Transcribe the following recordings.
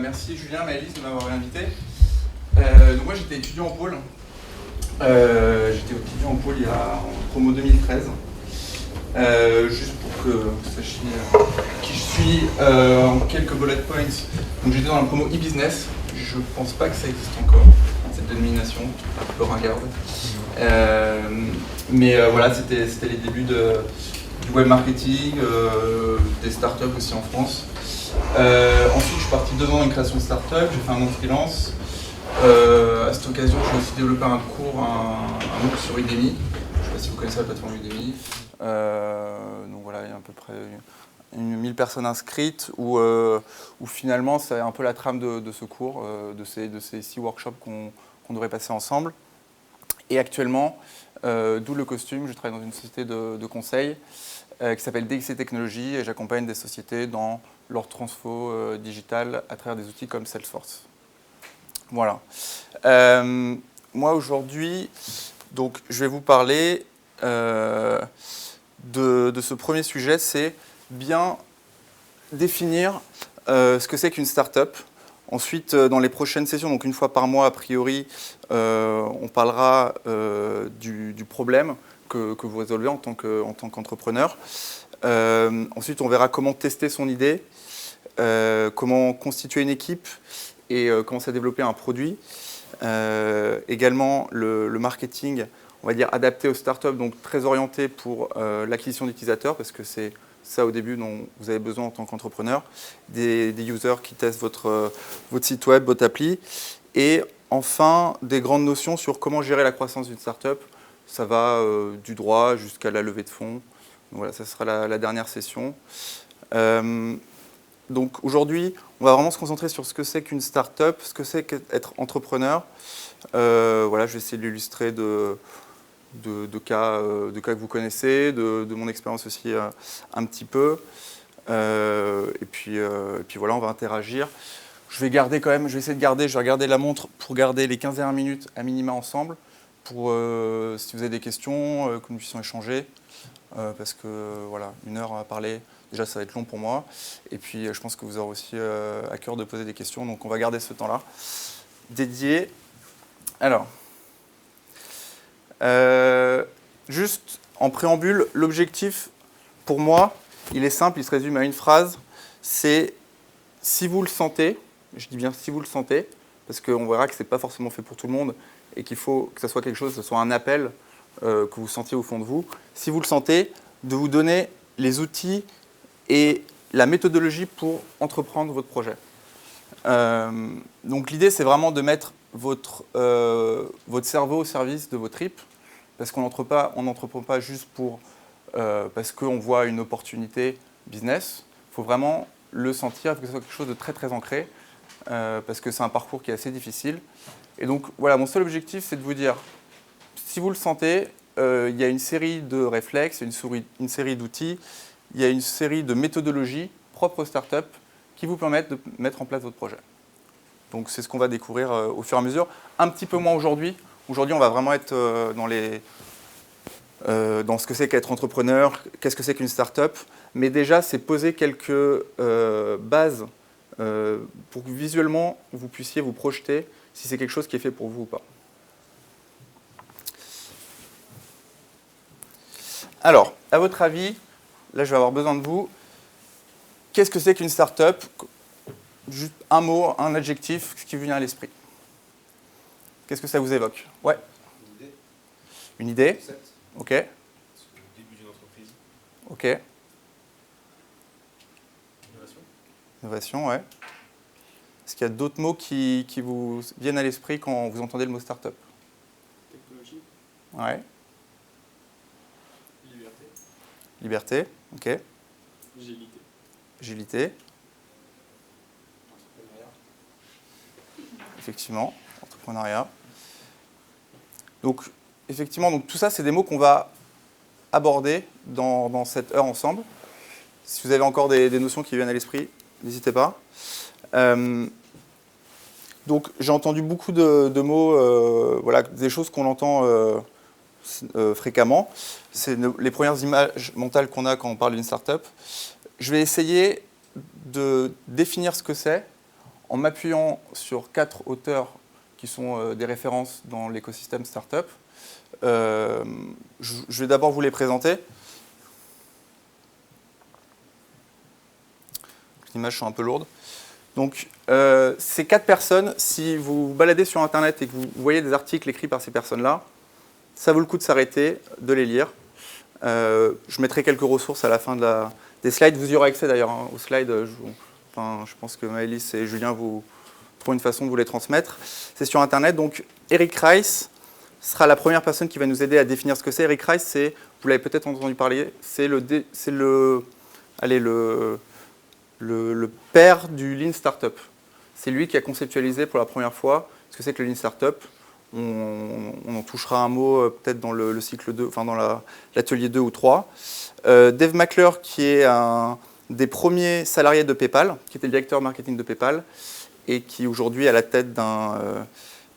Merci Julien, Maëlys de m'avoir invité. Donc moi j'étais étudiant en pôle. J'étais étudiant en pôle en promo 2013. Juste pour que vous sachiez qui je suis, en quelques bullet points. Donc j'étais dans la promo e-business. Je pense pas que ça existe encore, cette dénomination, un peu ringarde. Voilà, c'était les débuts du web marketing, des startups aussi en France. Ensuite, je suis parti 2 ans dans une création de start-up, j'ai fait un an de freelance. À cette occasion, j'ai aussi développé un cours, un MOOC sur Udemy. Je ne sais pas si vous connaissez la plateforme Udemy. Donc voilà, il y a à peu près 1000 personnes inscrites où finalement, c'est un peu la trame de ce cours, de ces 6 workshops qu'on devrait passer ensemble. Et actuellement, d'où le costume, je travaille dans une société de conseil qui s'appelle DXC Technologies et j'accompagne des sociétés dans leur transfo digital à travers des outils comme Salesforce. Voilà. Moi aujourd'hui, donc, je vais vous parler de ce premier sujet, c'est bien définir ce que c'est qu'une start-up. Ensuite, dans les prochaines sessions, donc une fois par mois a priori, on parlera du problème que vous résolvez en tant qu'entrepreneur. Ensuite, on verra comment tester son idée, comment constituer une équipe et commencer à développer un produit. Également, le marketing, on va dire adapté aux startups, donc très orienté pour l'acquisition d'utilisateurs, parce que c'est ça au début dont vous avez besoin en tant qu'entrepreneur, des users qui testent votre site web, votre appli. Et enfin, des grandes notions sur comment gérer la croissance d'une startup. Ça va du droit jusqu'à la levée de fonds. Donc voilà, ça sera la dernière session. Donc aujourd'hui, on va vraiment se concentrer sur ce que c'est qu'une start-up, ce que c'est qu'être entrepreneur. Voilà, je vais essayer de l'illustrer de cas que vous connaissez, de mon expérience aussi un petit peu. Et puis voilà, on va interagir. Je vais essayer de garder, je vais regarder la montre pour garder les 15 dernières minutes à minima ensemble, pour si vous avez des questions, que nous puissions échanger. Parce que voilà, 1 heure à parler, déjà ça va être long pour moi. Et puis je pense que vous aurez aussi à cœur de poser des questions, donc on va garder ce temps-là dédié. Alors, juste en préambule, l'objectif pour moi, il est simple, il se résume à une phrase, c'est si vous le sentez, je dis bien si vous le sentez, parce qu'on verra que ce n'est pas forcément fait pour tout le monde et qu'il faut que ce soit quelque chose, que ce soit un appel que vous sentiez au fond de vous, si vous le sentez, de vous donner les outils et la méthodologie pour entreprendre votre projet. Donc l'idée, c'est vraiment de mettre votre cerveau au service de vos tripes, parce qu'on n'entreprend pas juste parce qu'on voit une opportunité business. Il faut vraiment le sentir, il faut que ce soit quelque chose de très très ancré, parce que c'est un parcours qui est assez difficile. Et donc voilà, mon seul objectif, c'est de vous dire, si vous le sentez, il y a une série de réflexes, une série d'outils, il y a une série de méthodologies propres aux startups qui vous permettent de mettre en place votre projet. Donc c'est ce qu'on va découvrir au fur et à mesure. Un petit peu moins aujourd'hui. Aujourd'hui, on va vraiment être dans ce que c'est qu'être entrepreneur, qu'est-ce que c'est qu'une startup. Mais déjà, c'est poser quelques bases pour que visuellement, vous puissiez vous projeter si c'est quelque chose qui est fait pour vous ou pas. Alors, à votre avis, là je vais avoir besoin de vous, qu'est-ce que c'est qu'une start-up? Juste un mot, un adjectif, ce qui vous vient à l'esprit. Qu'est-ce que ça vous évoque? Ouais. Une idée. Une idée? Concept. Ok. C'est le début d'une entreprise. Ok. Innovation. Innovation, ouais. Est-ce qu'il y a d'autres mots qui vous viennent à l'esprit quand vous entendez le mot start-up? Technologie. Ouais. Liberté. Liberté, ok. Agilité. Agilité, Entrepreneuriat. effectivement. Entrepreneuriat. Donc, effectivement, donc, tout ça, c'est des mots qu'on va aborder dans cette heure ensemble. Si vous avez encore des notions qui viennent à l'esprit, n'hésitez pas. Donc, j'ai entendu beaucoup de mots, voilà, des choses qu'on entend fréquemment. C'est les premières images mentales qu'on a quand on parle d'une startup. Je vais essayer de définir ce que c'est en m'appuyant sur 4 auteurs qui sont des références dans l'écosystème startup. Je vais d'abord vous les présenter. Les images sont un peu lourdes. Donc, ces 4 personnes, si vous vous baladez sur Internet et que vous voyez des articles écrits par ces personnes-là, ça vaut le coup de s'arrêter, de les lire. Je mettrai quelques ressources à la fin des slides. Vous y aurez accès d'ailleurs aux slides. Je pense que Maëlys et Julien vous trouveront une façon de vous les transmettre. C'est sur Internet. Donc, Eric Rice sera la première personne qui va nous aider à définir ce que c'est. Eric Rice, vous l'avez peut-être entendu parler, c'est le père du Lean Startup. C'est lui qui a conceptualisé pour la première fois ce que c'est que le Lean Startup. On en touchera un mot peut-être dans le cycle 2, enfin dans l'atelier 2 ou 3. Dave McClure, qui est un des premiers salariés de PayPal, qui était le directeur marketing de PayPal, et qui aujourd'hui est à la tête d'un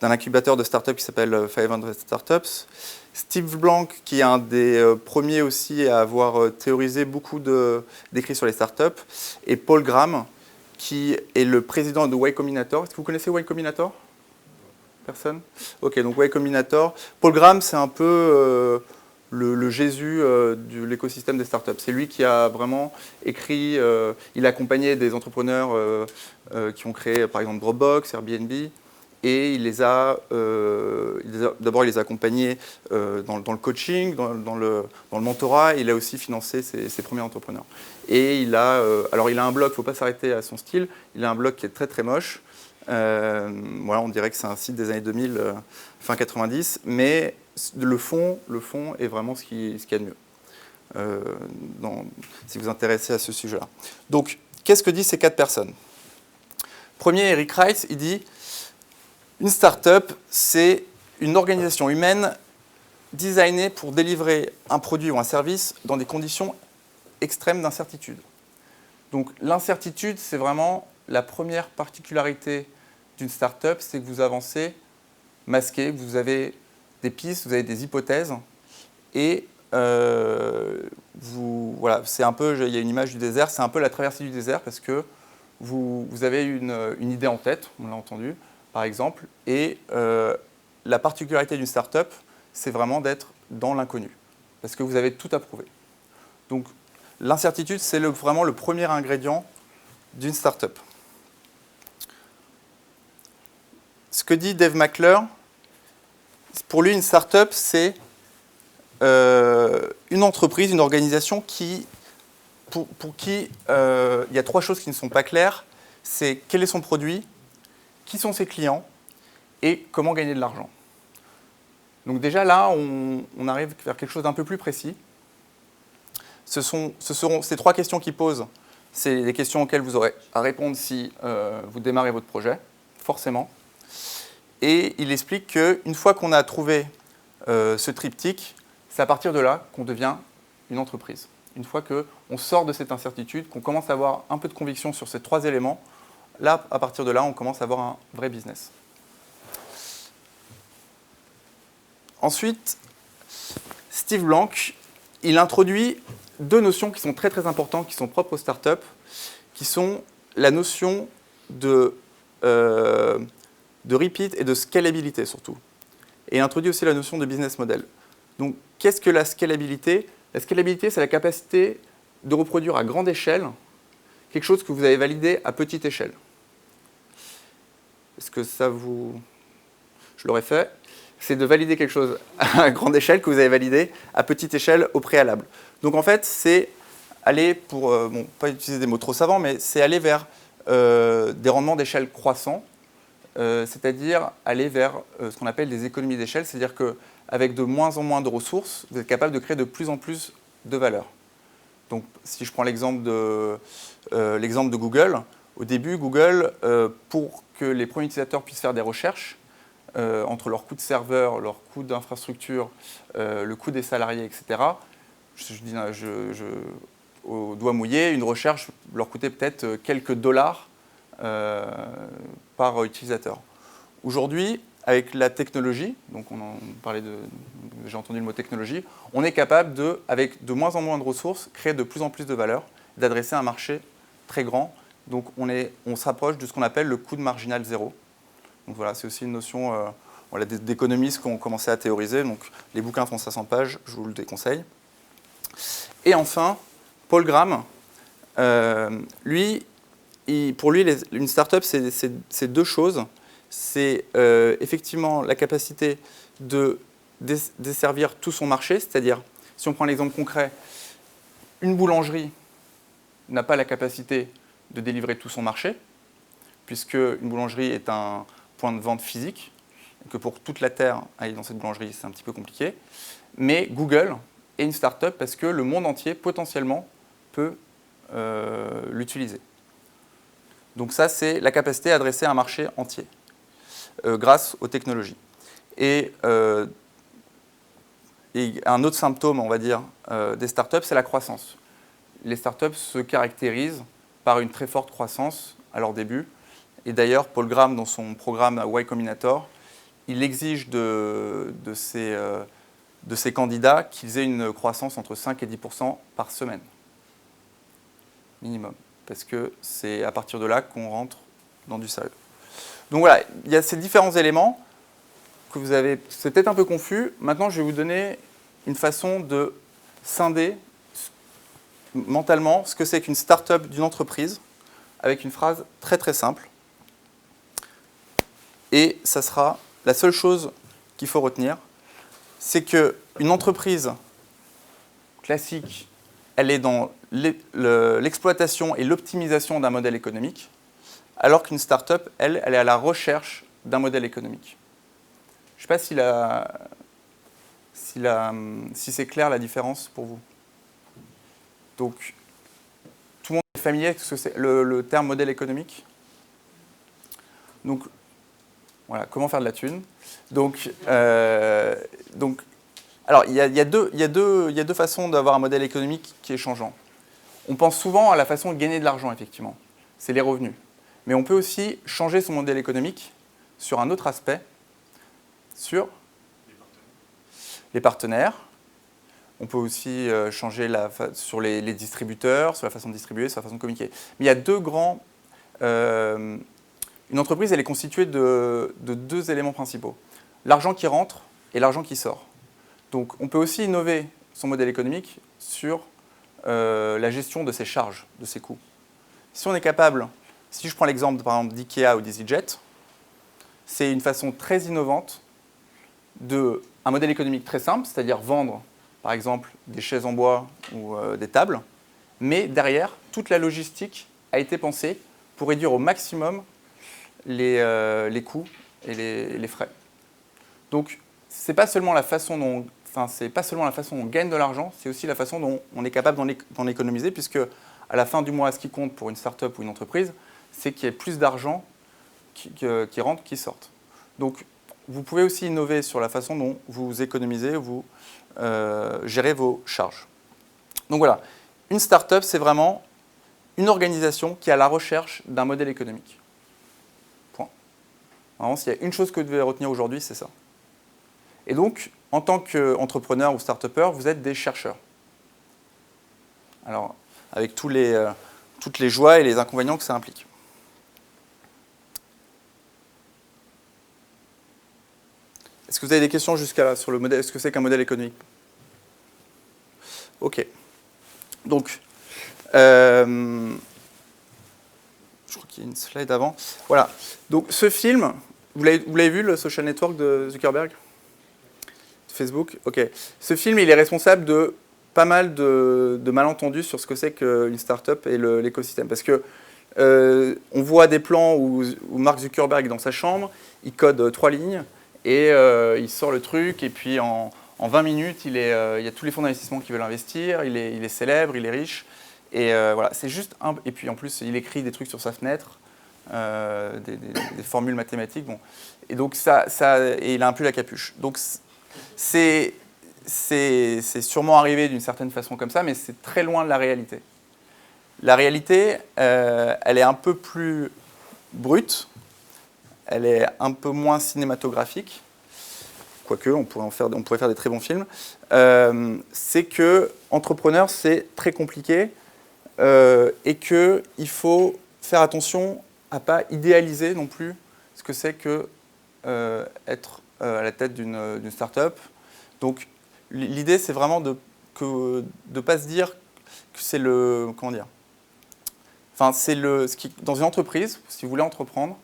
incubateur de startups qui s'appelle 500 Startups. Steve Blank, qui est un des premiers aussi à avoir théorisé beaucoup d'écrits sur les startups. Et Paul Graham, qui est le président de Y Combinator. Est-ce que vous connaissez Y Combinator ? Personne ? Ok, donc Y Combinator. Paul Graham, c'est un peu le Jésus de l'écosystème des startups. C'est lui qui a vraiment écrit, il a accompagné des entrepreneurs qui ont créé par exemple Dropbox, Airbnb, et d'abord il les a accompagnés dans le coaching, dans le mentorat, il a aussi financé ses premiers entrepreneurs. Et il a un blog, il ne faut pas s'arrêter à son style, il a un blog qui est très très moche. Voilà, on dirait que c'est un site des années 2000, fin 90, mais le fond est vraiment ce qu'il y a de mieux, si vous vous intéressez à ce sujet-là. Donc, qu'est-ce que disent ces 4 personnes ? Premier, Eric Rice, il dit « Une start-up, c'est une organisation humaine designée pour délivrer un produit ou un service dans des conditions extrêmes d'incertitude. » Donc, l'incertitude, c'est vraiment la première particularité d'une start-up, c'est que vous avancez masqué, vous avez des pistes, vous avez des hypothèses, et voilà, c'est un peu, il y a une image du désert, c'est un peu la traversée du désert parce que vous avez une idée en tête, on l'a entendu, par exemple, et la particularité d'une start-up, c'est vraiment d'être dans l'inconnu, parce que vous avez tout à prouver. Donc, l'incertitude, c'est vraiment le premier ingrédient d'une start-up. Ce que dit Dave McClure, pour lui, une start-up, c'est une entreprise, une organisation pour qui il y a 3 choses qui ne sont pas claires. C'est quel est son produit, qui sont ses clients et comment gagner de l'argent. Donc déjà là, on arrive vers quelque chose d'un peu plus précis. Ce seront ces 3 questions qu'il pose. C'est les questions auxquelles vous aurez à répondre si vous démarrez votre projet, forcément. Et il explique qu'une fois qu'on a trouvé ce triptyque, c'est à partir de là qu'on devient une entreprise. Une fois qu'on sort de cette incertitude, qu'on commence à avoir un peu de conviction sur ces 3 éléments, là, à partir de là, on commence à avoir un vrai business. Ensuite, Steve Blank, il introduit 2 notions qui sont très très importantes, qui sont propres aux startups, qui sont la notion de repeat et de scalabilité surtout. Et il introduit aussi la notion de business model. Donc, qu'est-ce que la scalabilité ? La scalabilité, c'est la capacité de reproduire à grande échelle quelque chose que vous avez validé à petite échelle. Est-ce que ça vous... Je l'aurais fait. C'est de valider quelque chose à grande échelle que vous avez validé à petite échelle au préalable. Donc, en fait, c'est aller pour... pas utiliser des mots trop savants, mais c'est aller vers des rendements d'échelle croissants, c'est-à-dire aller vers ce qu'on appelle des économies d'échelle, c'est-à-dire qu'avec de moins en moins de ressources, vous êtes capable de créer de plus en plus de valeur. Donc, si je prends l'exemple de Google, au début, Google, pour que les premiers utilisateurs puissent faire des recherches, entre leur coût de serveur, leur coût d'infrastructure, le coût des salariés, etc., au doigt mouillé, une recherche leur coûtait peut-être quelques dollars par utilisateur. Aujourd'hui, avec la technologie, donc j'ai entendu le mot technologie, on est capable de, avec de moins en moins de ressources, créer de plus en plus de valeur, d'adresser un marché très grand Donc on se rapproche de ce qu'on appelle le coût de marginal zéro. Donc voilà, c'est aussi une notion voilà, d'économistes qui ont commencé à théoriser. Donc les bouquins font 500 pages, je vous le déconseille. Et enfin, Paul Graham, pour lui, une start-up, c'est deux choses. C'est effectivement la capacité de desservir tout son marché, c'est-à-dire, si on prend l'exemple concret, une boulangerie n'a pas la capacité de délivrer tout son marché, puisque une boulangerie est un point de vente physique, et que pour toute la Terre, aller dans cette boulangerie, c'est un petit peu compliqué. Mais Google est une start-up parce que le monde entier, potentiellement, peut l'utiliser. Donc ça, c'est la capacité à adresser un marché entier, grâce aux technologies. Et un autre symptôme, on va dire, des startups, c'est la croissance. Les startups se caractérisent par une très forte croissance à leur début. Et d'ailleurs, Paul Graham, dans son programme Y Combinator, il exige de ses candidats qu'ils aient une croissance entre 5 et 10% par semaine, minimum. Parce que c'est à partir de là qu'on rentre dans du sérieux. Donc voilà, il y a ces différents éléments que vous avez. C'est peut-être un peu confus. Maintenant, je vais vous donner une façon de scinder mentalement ce que c'est qu'une start-up d'une entreprise avec une phrase très très simple. Et ça sera la seule chose qu'il faut retenir, c'est qu'une entreprise classique, elle est dans l'exploitation et l'optimisation d'un modèle économique, alors qu'une start-up, elle est à la recherche d'un modèle économique. Je ne sais pas si c'est clair la différence pour vous. Donc, tout le monde est familier avec ce que c'est le terme modèle économique. Donc, voilà, comment faire de la thune. Donc, alors, il y a deux façons d'avoir un modèle économique qui est changeant. On pense souvent à la façon de gagner de l'argent, effectivement. C'est les revenus. Mais on peut aussi changer son modèle économique sur un autre aspect, sur les partenaires. On peut aussi changer sur les distributeurs, sur la façon de distribuer, sur la façon de communiquer. Mais il y a deux grands... une entreprise, elle est constituée de deux éléments principaux. L'argent qui rentre et l'argent qui sort. Donc, on peut aussi innover son modèle économique sur la gestion de ses charges, de ses coûts. Si on est capable, si je prends l'exemple par exemple d'IKEA ou d'EasyJet, c'est une façon très innovante un modèle économique très simple, c'est-à-dire vendre par exemple des chaises en bois ou des tables, mais derrière, toute la logistique a été pensée pour réduire au maximum les coûts et les frais. Donc, c'est pas seulement la façon dont on gagne de l'argent, c'est aussi la façon dont on est capable d'en économiser, puisque à la fin du mois, ce qui compte pour une start-up ou une entreprise, c'est qu'il y ait plus d'argent qui rentre, qui sorte. Donc, vous pouvez aussi innover sur la façon dont vous économisez, vous gérez vos charges. Donc voilà, une start-up, c'est vraiment une organisation qui est à la recherche d'un modèle économique. Point. Vraiment, s'il y a une chose que vous devez retenir aujourd'hui, c'est ça. Et donc, en tant qu'entrepreneur ou start-upper, vous êtes des chercheurs. Alors, avec toutes les joies et les inconvénients que ça implique. Est-ce que vous avez des questions jusqu'à là sur le modèle? Est-ce que c'est qu'un modèle économique? Ok. Donc, je crois qu'il y a une slide avant. Voilà. Donc, ce film, vous l'avez vu, le Social Network de Zuckerberg? Facebook? Ok. Ce film, il est responsable de pas mal de malentendus sur ce que c'est qu'une start-up et l'écosystème. Parce que on voit des plans où Mark Zuckerberg est dans sa chambre, il code 3 lignes, et il sort le truc, et puis en 20 minutes, il y a tous les fonds d'investissement qui veulent investir, il est célèbre, il est riche, et voilà, c'est juste et puis en plus, il écrit des trucs sur sa fenêtre, des formules mathématiques, bon. Et donc et il a un peu la capuche. Donc c'est sûrement arrivé d'une certaine façon comme ça, mais c'est très loin de la réalité. La réalité, elle est un peu plus brute, elle est un peu moins cinématographique, quoique on pourrait faire des très bons films. C'est que entrepreneur, c'est très compliqué et qu'il faut faire attention à ne pas idéaliser non plus ce que c'est que être à la tête d'une start-up. Donc, l'idée, c'est vraiment de ne pas se dire que c'est le... Comment dire ? Enfin, c'est dans une entreprise, si vous voulez entreprendre,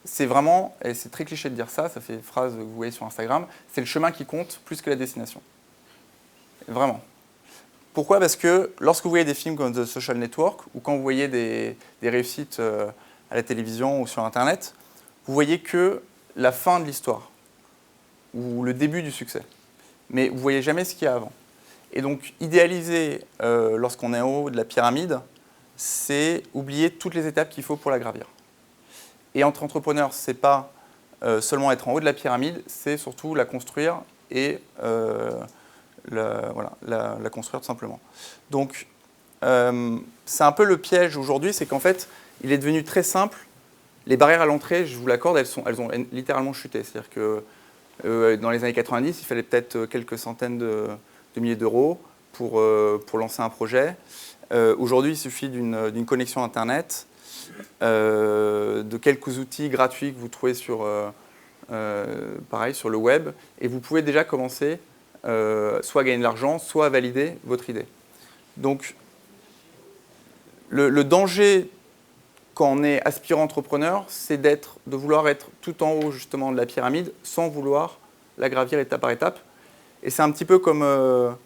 c'est vraiment, et c'est très cliché de dire ça, ça fait une phrase que vous voyez sur Instagram, c'est le chemin qui compte plus que la destination. Vraiment. Pourquoi ? Parce que lorsque vous voyez des films comme The Social Network, ou quand vous voyez des réussites à la télévision ou sur Internet, vous voyez que la fin de l'histoire, ou le début du succès. Mais vous ne voyez jamais ce qu'il y a avant. Et donc, idéaliser lorsqu'on est en haut de la pyramide, c'est oublier toutes les étapes qu'il faut pour la gravir. Et entre entrepreneurs, ce n'est pas seulement être en haut de la pyramide, c'est surtout la construire et la construire tout simplement. Donc, c'est un peu le piège aujourd'hui, c'est qu'en fait, il est devenu très simple. Les barrières à l'entrée, je vous l'accorde, elles ont littéralement chuté. C'est-à-dire que dans les années 90, il fallait peut-être quelques centaines de milliers d'euros pour lancer un projet. Aujourd'hui, il suffit d'une connexion Internet, de quelques outils gratuits que vous trouvez sur le web, et vous pouvez déjà commencer soit à gagner de l'argent, soit à valider votre idée. Donc, le danger quand on est aspirant entrepreneur, c'est de vouloir être tout en haut justement de la pyramide sans vouloir la gravir étape par étape. Et c'est un petit peu comme dans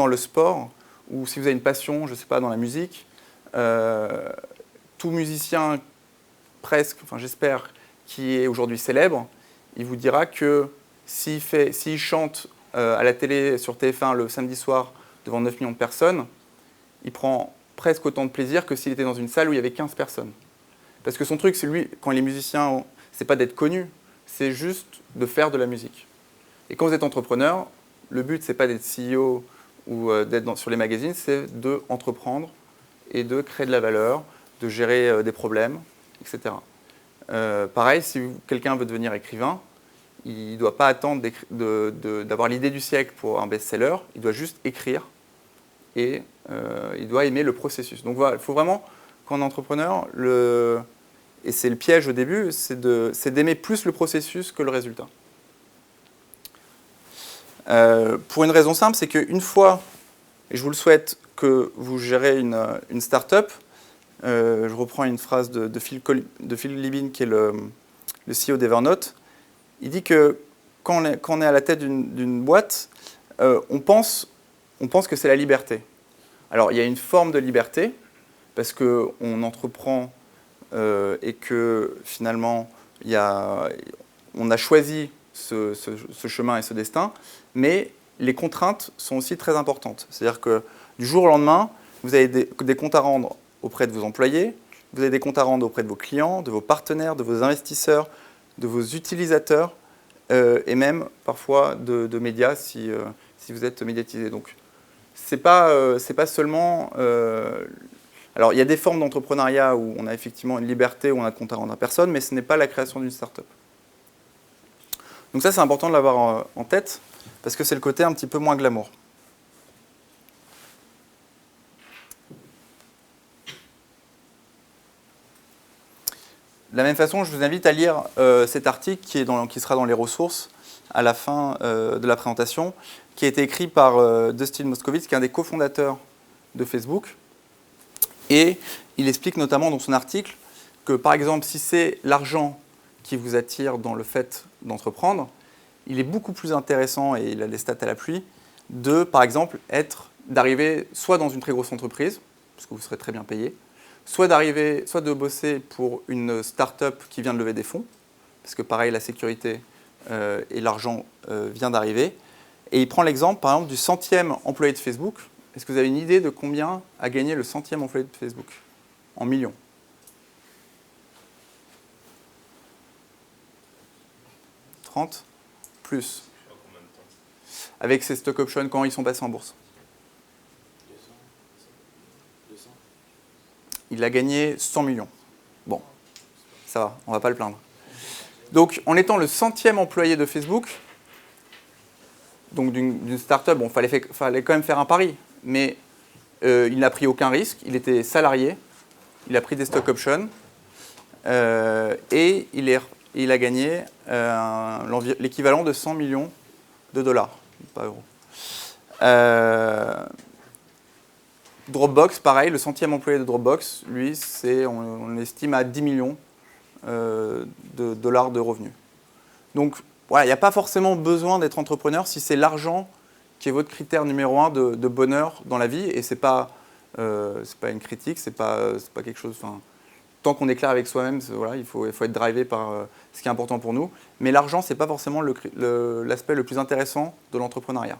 le sport, ou si vous avez une passion, je ne sais pas, dans la musique, tout musicien presque, enfin j'espère, qui est aujourd'hui célèbre, il vous dira que s'il chante à la télé sur TF1 le samedi soir devant 9 millions de personnes, il prend presque autant de plaisir que s'il était dans une salle où il y avait 15 personnes. Parce que son truc, c'est lui, quand il est musicien, c'est pas d'être connu, c'est juste de faire de la musique. Et quand vous êtes entrepreneur, le but, c'est pas d'être CEO ou d'être sur les magazines, c'est d'entreprendre et de créer de la valeur, de gérer des problèmes, etc. Pareil, si quelqu'un veut devenir écrivain, il ne doit pas attendre d'avoir l'idée du siècle pour un best-seller, il doit juste écrire et il doit aimer le processus. Donc voilà, il faut vraiment, quand on est entrepreneur, et c'est le piège au début, c'est d'aimer plus le processus que le résultat. Pour une raison simple, c'est qu'une fois, et je vous le souhaite, que vous gérez une start-up, je reprends une phrase de Phil Libin, qui est le CEO d'Evernote. Il dit que quand on est à la tête d'une boîte, on pense que c'est la liberté. Alors, il y a une forme de liberté, parce qu'on entreprend et que finalement, on a choisi ce chemin et ce destin, mais les contraintes sont aussi très importantes. C'est-à-dire que du jour au lendemain, vous avez des comptes à rendre auprès de vos employés, vous avez des comptes à rendre auprès de vos clients, de vos partenaires, de vos investisseurs, de vos utilisateurs, et même parfois de médias si vous êtes médiatisé. Donc, c'est pas seulement... alors, il y a des formes d'entrepreneuriat où on a effectivement une liberté, où on a de compte à rendre à personne, mais ce n'est pas la création d'une start-up. Donc ça, c'est important de l'avoir en tête, parce que c'est le côté un petit peu moins glamour. De la même façon, je vous invite à lire cet article qui sera dans les ressources à la fin de la présentation, qui a été écrit par Dustin Moskovitz, qui est un des cofondateurs de Facebook. Et il explique notamment dans son article que, par exemple, si c'est l'argent qui vous attire dans le fait d'entreprendre, il est beaucoup plus intéressant, et il a les stats à l'appui, par exemple, d'arriver soit dans une très grosse entreprise, parce que vous serez très bien payé, soit de bosser pour une start-up qui vient de lever des fonds, parce que pareil, la sécurité et l'argent vient d'arriver. Et il prend l'exemple, par exemple, du 100e employé de Facebook. Est-ce que vous avez une idée de combien a gagné le 100e employé de Facebook en millions? « 30 plus. Avec ces stock options, quand ils sont passés en bourse. Il a gagné 100 millions. Bon, ça va, on ne va pas le plaindre. Donc, en étant le 100e employé de Facebook, donc d'une start-up, bon, fallait quand même faire un pari, mais il n'a pris aucun risque, il était salarié, il a pris des stock options et il a gagné l'équivalent de 100 millions de dollars, pas euros. Dropbox, pareil, le centième employé de Dropbox, lui, on estime à 10 millions de dollars de revenus. Donc, voilà, il n'y a pas forcément besoin d'être entrepreneur si c'est l'argent qui est votre critère numéro 1 de bonheur dans la vie. Et ce n'est pas une critique, c'est pas quelque chose... Tant qu'on est clair avec soi-même, voilà, il faut être drivé par ce qui est important pour nous. Mais l'argent, ce n'est pas forcément l'aspect le plus intéressant de l'entrepreneuriat.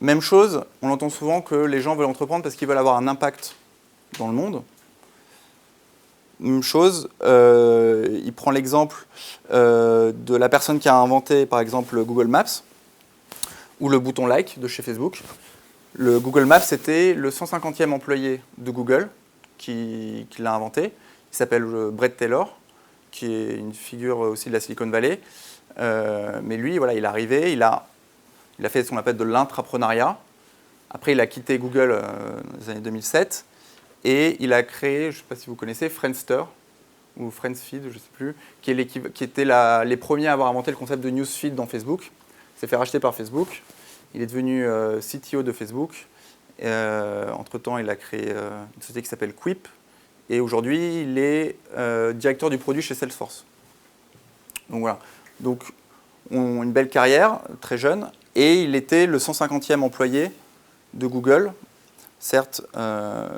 Même chose, on entend souvent que les gens veulent entreprendre parce qu'ils veulent avoir un impact dans le monde. Même chose, il prend l'exemple de la personne qui a inventé, par exemple, Google Maps ou le bouton like de chez Facebook. Le Google Maps, c'était le 150e employé de Google qui l'a inventé. Il s'appelle Bret Taylor, qui est une figure aussi de la Silicon Valley. Mais lui, voilà, il est arrivé, il a fait ce qu'on appelle de l'intrapreneuriat. Après, il a quitté Google dans les années 2007 et il a créé, je ne sais pas si vous connaissez, Friendster ou Friendsfeed, je ne sais plus, qui était les premiers à avoir inventé le concept de newsfeed dans Facebook. Il s'est fait racheter par Facebook. Il est devenu CTO de Facebook. Entre-temps, il a créé une société qui s'appelle Quip. Et aujourd'hui, il est directeur du produit chez Salesforce. Donc voilà. Donc, une belle carrière, très jeune. Et il était le 150e employé de Google. Certes,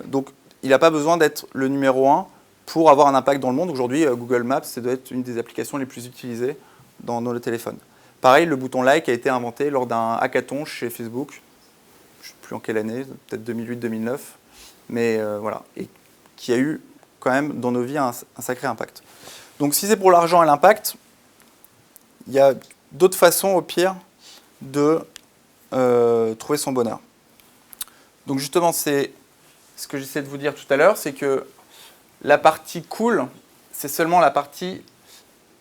donc il n'a pas besoin d'être le numéro 1 pour avoir un impact dans le monde. Aujourd'hui, Google Maps, ça doit être une des applications les plus utilisées dans nos téléphones. Pareil, le bouton like a été inventé lors d'un hackathon chez Facebook. Je ne sais plus en quelle année, peut-être 2008-2009. Mais voilà, et qui a eu quand même dans nos vies un sacré impact. Donc si c'est pour l'argent et l'impact, il y a d'autres façons au pire de trouver son bonheur. Donc justement, c'est ce que j'essaie de vous dire tout à l'heure, c'est que la partie cool, c'est seulement la partie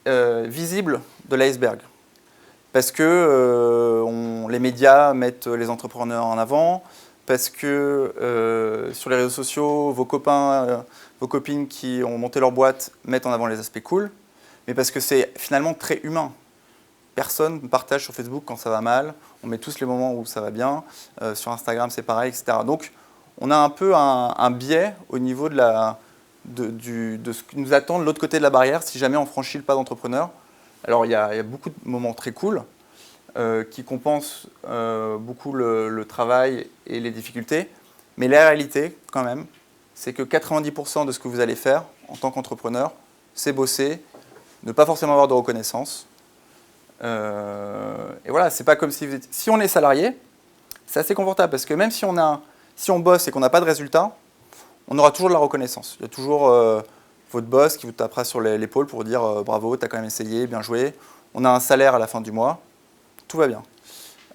visible de l'iceberg. Parce que les médias mettent les entrepreneurs en avant, parce que sur les réseaux sociaux, vos copains, vos copines qui ont monté leur boîte mettent en avant les aspects cool, mais parce que c'est finalement très humain. Personne ne partage sur Facebook quand ça va mal, on met tous les moments où ça va bien, sur Instagram c'est pareil, etc. Donc on a un peu un biais au niveau de ce qui nous attend de l'autre côté de la barrière si jamais on franchit le pas d'entrepreneur. Alors il y a beaucoup de moments très cool qui compensent beaucoup le travail et les difficultés, mais la réalité quand même, c'est que 90% de ce que vous allez faire en tant qu'entrepreneur, c'est bosser, ne pas forcément avoir de reconnaissance. Et voilà, c'est pas comme si on est salarié, c'est assez confortable parce que même si on bosse et qu'on n'a pas de résultat, on aura toujours de la reconnaissance. Il y a toujours votre boss qui vous tapera sur l'épaule pour vous dire bravo, tu as quand même essayé, bien joué. On a un salaire à la fin du mois, tout va bien.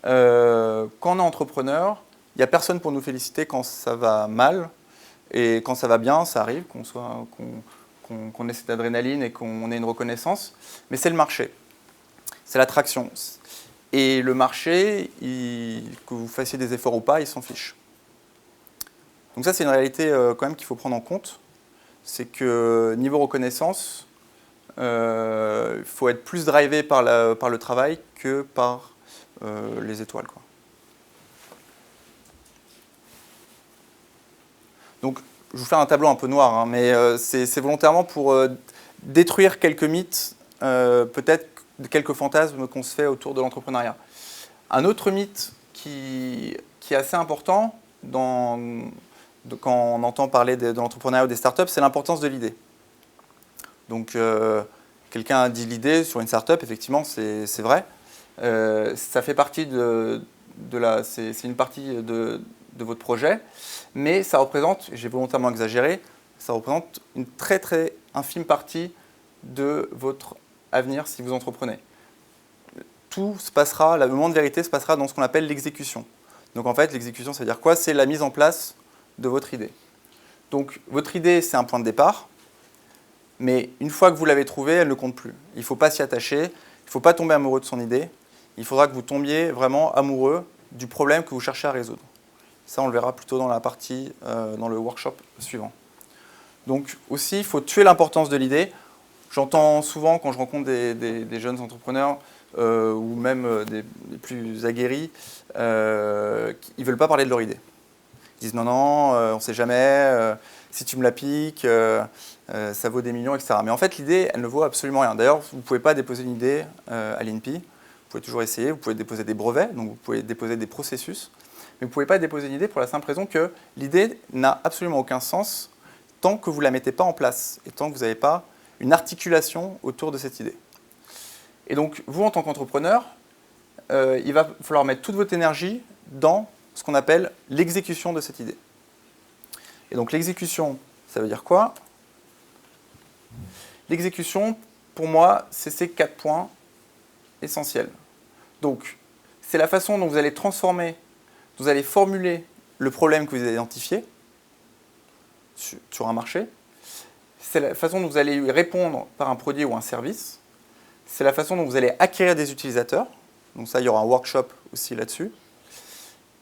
Quand on est entrepreneur, il n'y a personne pour nous féliciter quand ça va mal. Et quand ça va bien, ça arrive qu'on ait cette adrénaline et qu'on ait une reconnaissance. Mais c'est le marché. C'est l'attraction. Et le marché, que vous fassiez des efforts ou pas, il s'en fiche. Donc ça, c'est une réalité quand même qu'il faut prendre en compte. C'est que niveau reconnaissance, il faut être plus drivé par le travail que par les étoiles, quoi. Donc, je vous fais un tableau un peu noir, hein, mais c'est volontairement pour détruire quelques mythes, peut-être quelques fantasmes qu'on se fait autour de l'entrepreneuriat. Un autre mythe qui est assez important quand on entend parler de l'entrepreneuriat ou des startups, c'est l'importance de l'idée. Donc, quelqu'un a dit l'idée sur une startup, effectivement, c'est vrai. Ça fait partie c'est une partie de votre projet, mais ça représente, j'ai volontairement exagéré, ça représente une très très infime partie de votre avenir si vous entreprenez. Tout se passera, le moment de vérité se passera dans ce qu'on appelle l'exécution. Donc en fait, l'exécution, ça veut dire quoi? C'est la mise en place de votre idée. Donc votre idée, c'est un point de départ, mais une fois que vous l'avez trouvée, elle ne compte plus. Il ne faut pas s'y attacher, il ne faut pas tomber amoureux de son idée, il faudra que vous tombiez vraiment amoureux du problème que vous cherchez à résoudre. Ça, on le verra plutôt dans la partie, dans le workshop suivant. Donc aussi, il faut tuer l'importance de l'idée. J'entends souvent quand je rencontre des jeunes entrepreneurs ou même des plus aguerris, ils ne veulent pas parler de leur idée. Ils disent non, on ne sait jamais, si tu me la piques, ça vaut des millions, etc. Mais en fait, l'idée, elle ne vaut absolument rien. D'ailleurs, vous ne pouvez pas déposer une idée à l'INPI. Vous pouvez toujours essayer, vous pouvez déposer des brevets, donc vous pouvez déposer des processus, mais vous ne pouvez pas déposer une idée pour la simple raison que l'idée n'a absolument aucun sens tant que vous ne la mettez pas en place et tant que vous n'avez pas une articulation autour de cette idée. Et donc, vous, en tant qu'entrepreneur, il va falloir mettre toute votre énergie dans ce qu'on appelle l'exécution de cette idée. Et donc, l'exécution, ça veut dire quoi? L'exécution, pour moi, c'est ces 4 points essentiels. Donc, c'est la façon dont vous allez transformer, vous allez formuler le problème que vous avez identifié sur un marché. C'est la façon dont vous allez y répondre par un produit ou un service. C'est la façon dont vous allez acquérir des utilisateurs. Donc ça, il y aura un workshop aussi là-dessus.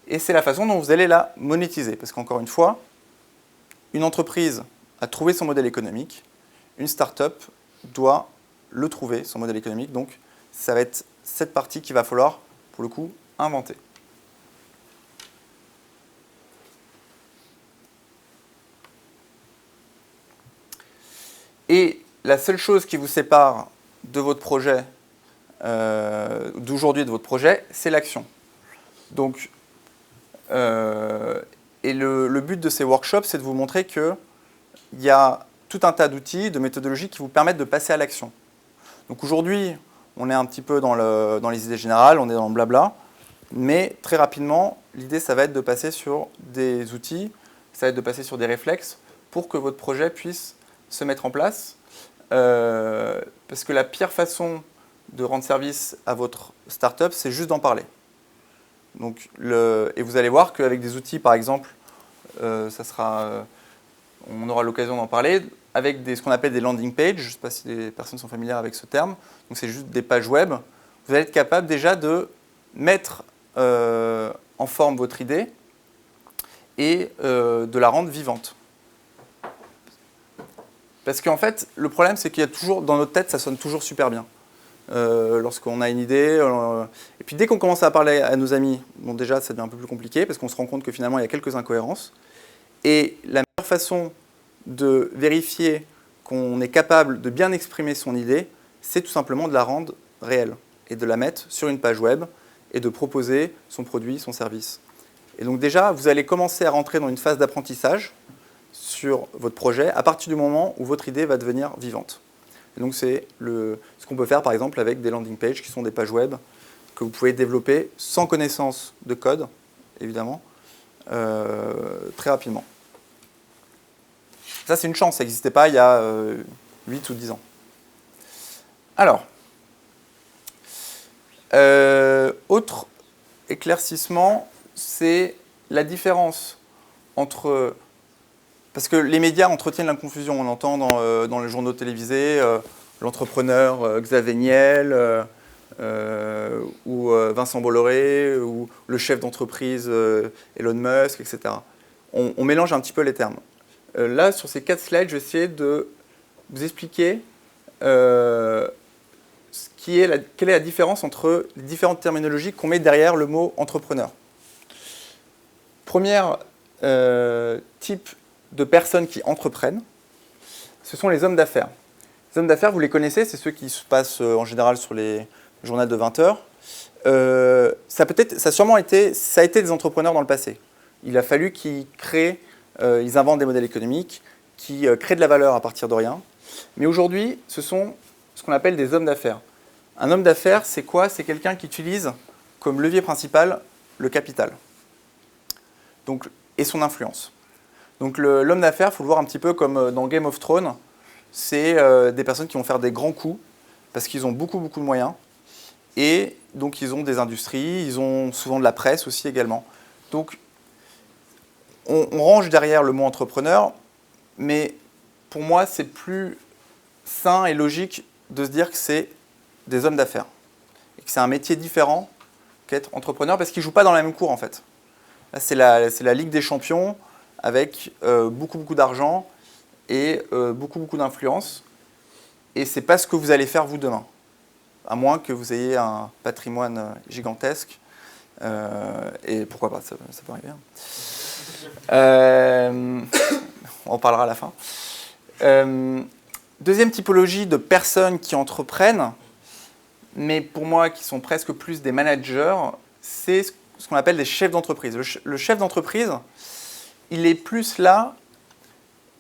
Et c'est la façon dont vous allez la monétiser. Parce qu'encore une fois, une entreprise a trouvé son modèle économique. Une start-up doit le trouver, son modèle économique. Donc, ça va être cette partie qu'il va falloir, pour le coup, inventer. Et la seule chose qui vous sépare de votre projet, d'aujourd'hui de votre projet, c'est l'action. Donc, et le but de ces workshops, c'est de vous montrer qu'il y a tout un tas d'outils, de méthodologies qui vous permettent de passer à l'action. Donc aujourd'hui, on est un petit peu dans les idées générales, on est dans le blabla, mais très rapidement, l'idée, ça va être de passer sur des outils, ça va être de passer sur des réflexes pour que votre projet puisse se mettre en place. Parce que la pire façon de rendre service à votre startup, c'est juste d'en parler. Donc, et vous allez voir qu'avec des outils, par exemple, on aura l'occasion d'en parler, avec ce qu'on appelle des landing pages, je ne sais pas si les personnes sont familières avec ce terme, donc c'est juste des pages web, vous allez être capable déjà de mettre en forme votre idée et de la rendre vivante. Parce qu'en fait, le problème, c'est qu'il y a toujours, dans notre tête, ça sonne toujours super bien. Lorsqu'on a une idée, et puis dès qu'on commence à parler à nos amis, bon déjà, ça devient un peu plus compliqué, parce qu'on se rend compte que finalement, il y a quelques incohérences. Et la meilleure façon de vérifier qu'on est capable de bien exprimer son idée, c'est tout simplement de la rendre réelle et de la mettre sur une page web et de proposer son produit, son service. Et donc déjà, vous allez commencer à rentrer dans une phase d'apprentissage sur votre projet à partir du moment où votre idée va devenir vivante. Et donc c'est ce qu'on peut faire par exemple avec des landing pages qui sont des pages web que vous pouvez développer sans connaissance de code, évidemment, très rapidement. Ça, c'est une chance, ça n'existait pas il y a 8 ou 10 ans. Alors, autre éclaircissement, c'est la différence entre... Parce que les médias entretiennent la confusion. On entend dans les journaux télévisés l'entrepreneur Xavier Niel ou Vincent Bolloré ou le chef d'entreprise Elon Musk, etc. On mélange un petit peu les termes. Là, sur ces 4 slides, je vais essayer de vous expliquer quelle est la différence entre les différentes terminologies qu'on met derrière le mot entrepreneur. Premier type de personnes qui entreprennent, ce sont les hommes d'affaires. Les hommes d'affaires, vous les connaissez, c'est ceux qui se passent en général sur les journaux de 20 heures. Ça a été des entrepreneurs dans le passé. Il a fallu qu'ils créent, ils inventent des modèles économiques, qui créent de la valeur à partir de rien. Mais aujourd'hui, ce sont ce qu'on appelle des hommes d'affaires. Un homme d'affaires, c'est quoi? C'est quelqu'un qui utilise comme levier principal le capital et son influence. Donc l'homme d'affaires, il faut le voir un petit peu comme dans Game of Thrones. C'est des personnes qui vont faire des grands coups parce qu'ils ont beaucoup de moyens. Et donc ils ont des industries, ils ont souvent de la presse aussi également. Donc on range derrière le mot entrepreneur, mais pour moi c'est plus sain et logique de se dire que c'est des hommes d'affaires. Et que c'est un métier différent qu'être entrepreneur parce qu'ils ne jouent pas dans la même cour en fait. Là c'est la Ligue des champions avec beaucoup d'argent et beaucoup d'influence. Et c'est pas ce que vous allez faire vous demain, à moins que vous ayez un patrimoine gigantesque. Et pourquoi pas, ça peut arriver. On en parlera à la fin. Deuxième typologie de personnes qui entreprennent, mais pour moi qui sont presque plus des managers, c'est ce qu'on appelle des chefs d'entreprise. Le chef d'entreprise, il est plus là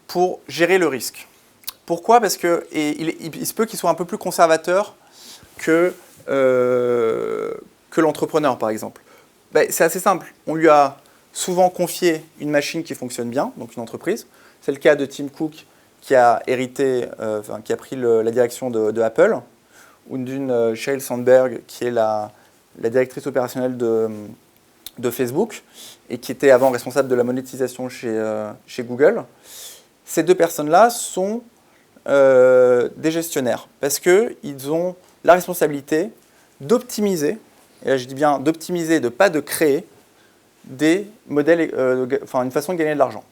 pour gérer le risque. Pourquoi ? Parce que il se peut qu'il soit un peu plus conservateur que l'entrepreneur, par exemple. C'est assez simple. On lui a souvent confié une machine qui fonctionne bien, donc une entreprise. C'est le cas de Tim Cook qui a hérité, qui a pris la direction de Apple, ou d'une Sheryl Sandberg qui est la directrice opérationnelle de Facebook et qui était avant responsable de la monétisation chez Google. Ces deux personnes-là sont des gestionnaires parce qu'ils ont la responsabilité d'optimiser, et là je dis bien d'optimiser, pas de créer des modèles, une façon de gagner de l'argent.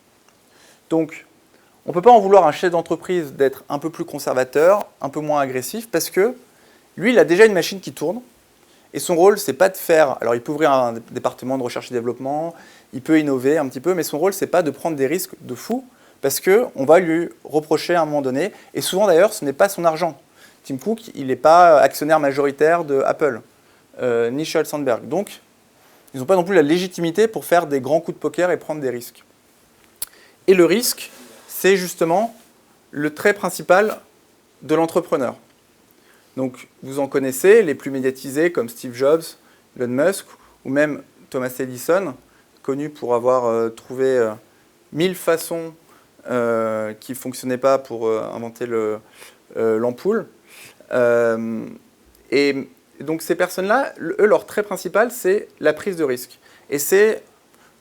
Donc, on ne peut pas en vouloir à un chef d'entreprise d'être un peu plus conservateur, un peu moins agressif, parce que lui, il a déjà une machine qui tourne, et son rôle, c'est pas de faire... Alors, il peut ouvrir un département de recherche et développement, il peut innover un petit peu, mais son rôle, c'est pas de prendre des risques de fou, parce qu'on va lui reprocher à un moment donné, et souvent d'ailleurs, ce n'est pas son argent. Tim Cook, il n'est pas actionnaire majoritaire de Apple, ni Sheryl Sandberg. Donc, ils n'ont pas non plus la légitimité pour faire des grands coups de poker et prendre des risques. Et le risque, c'est justement le trait principal de l'entrepreneur. Donc, vous en connaissez, les plus médiatisés comme Steve Jobs, Elon Musk, ou même Thomas Edison, connu pour avoir trouvé 1000 façons qui ne fonctionnaient pas pour inventer l'ampoule. Et donc, ces personnes-là, eux, leur trait principal, c'est la prise de risque. Et c'est,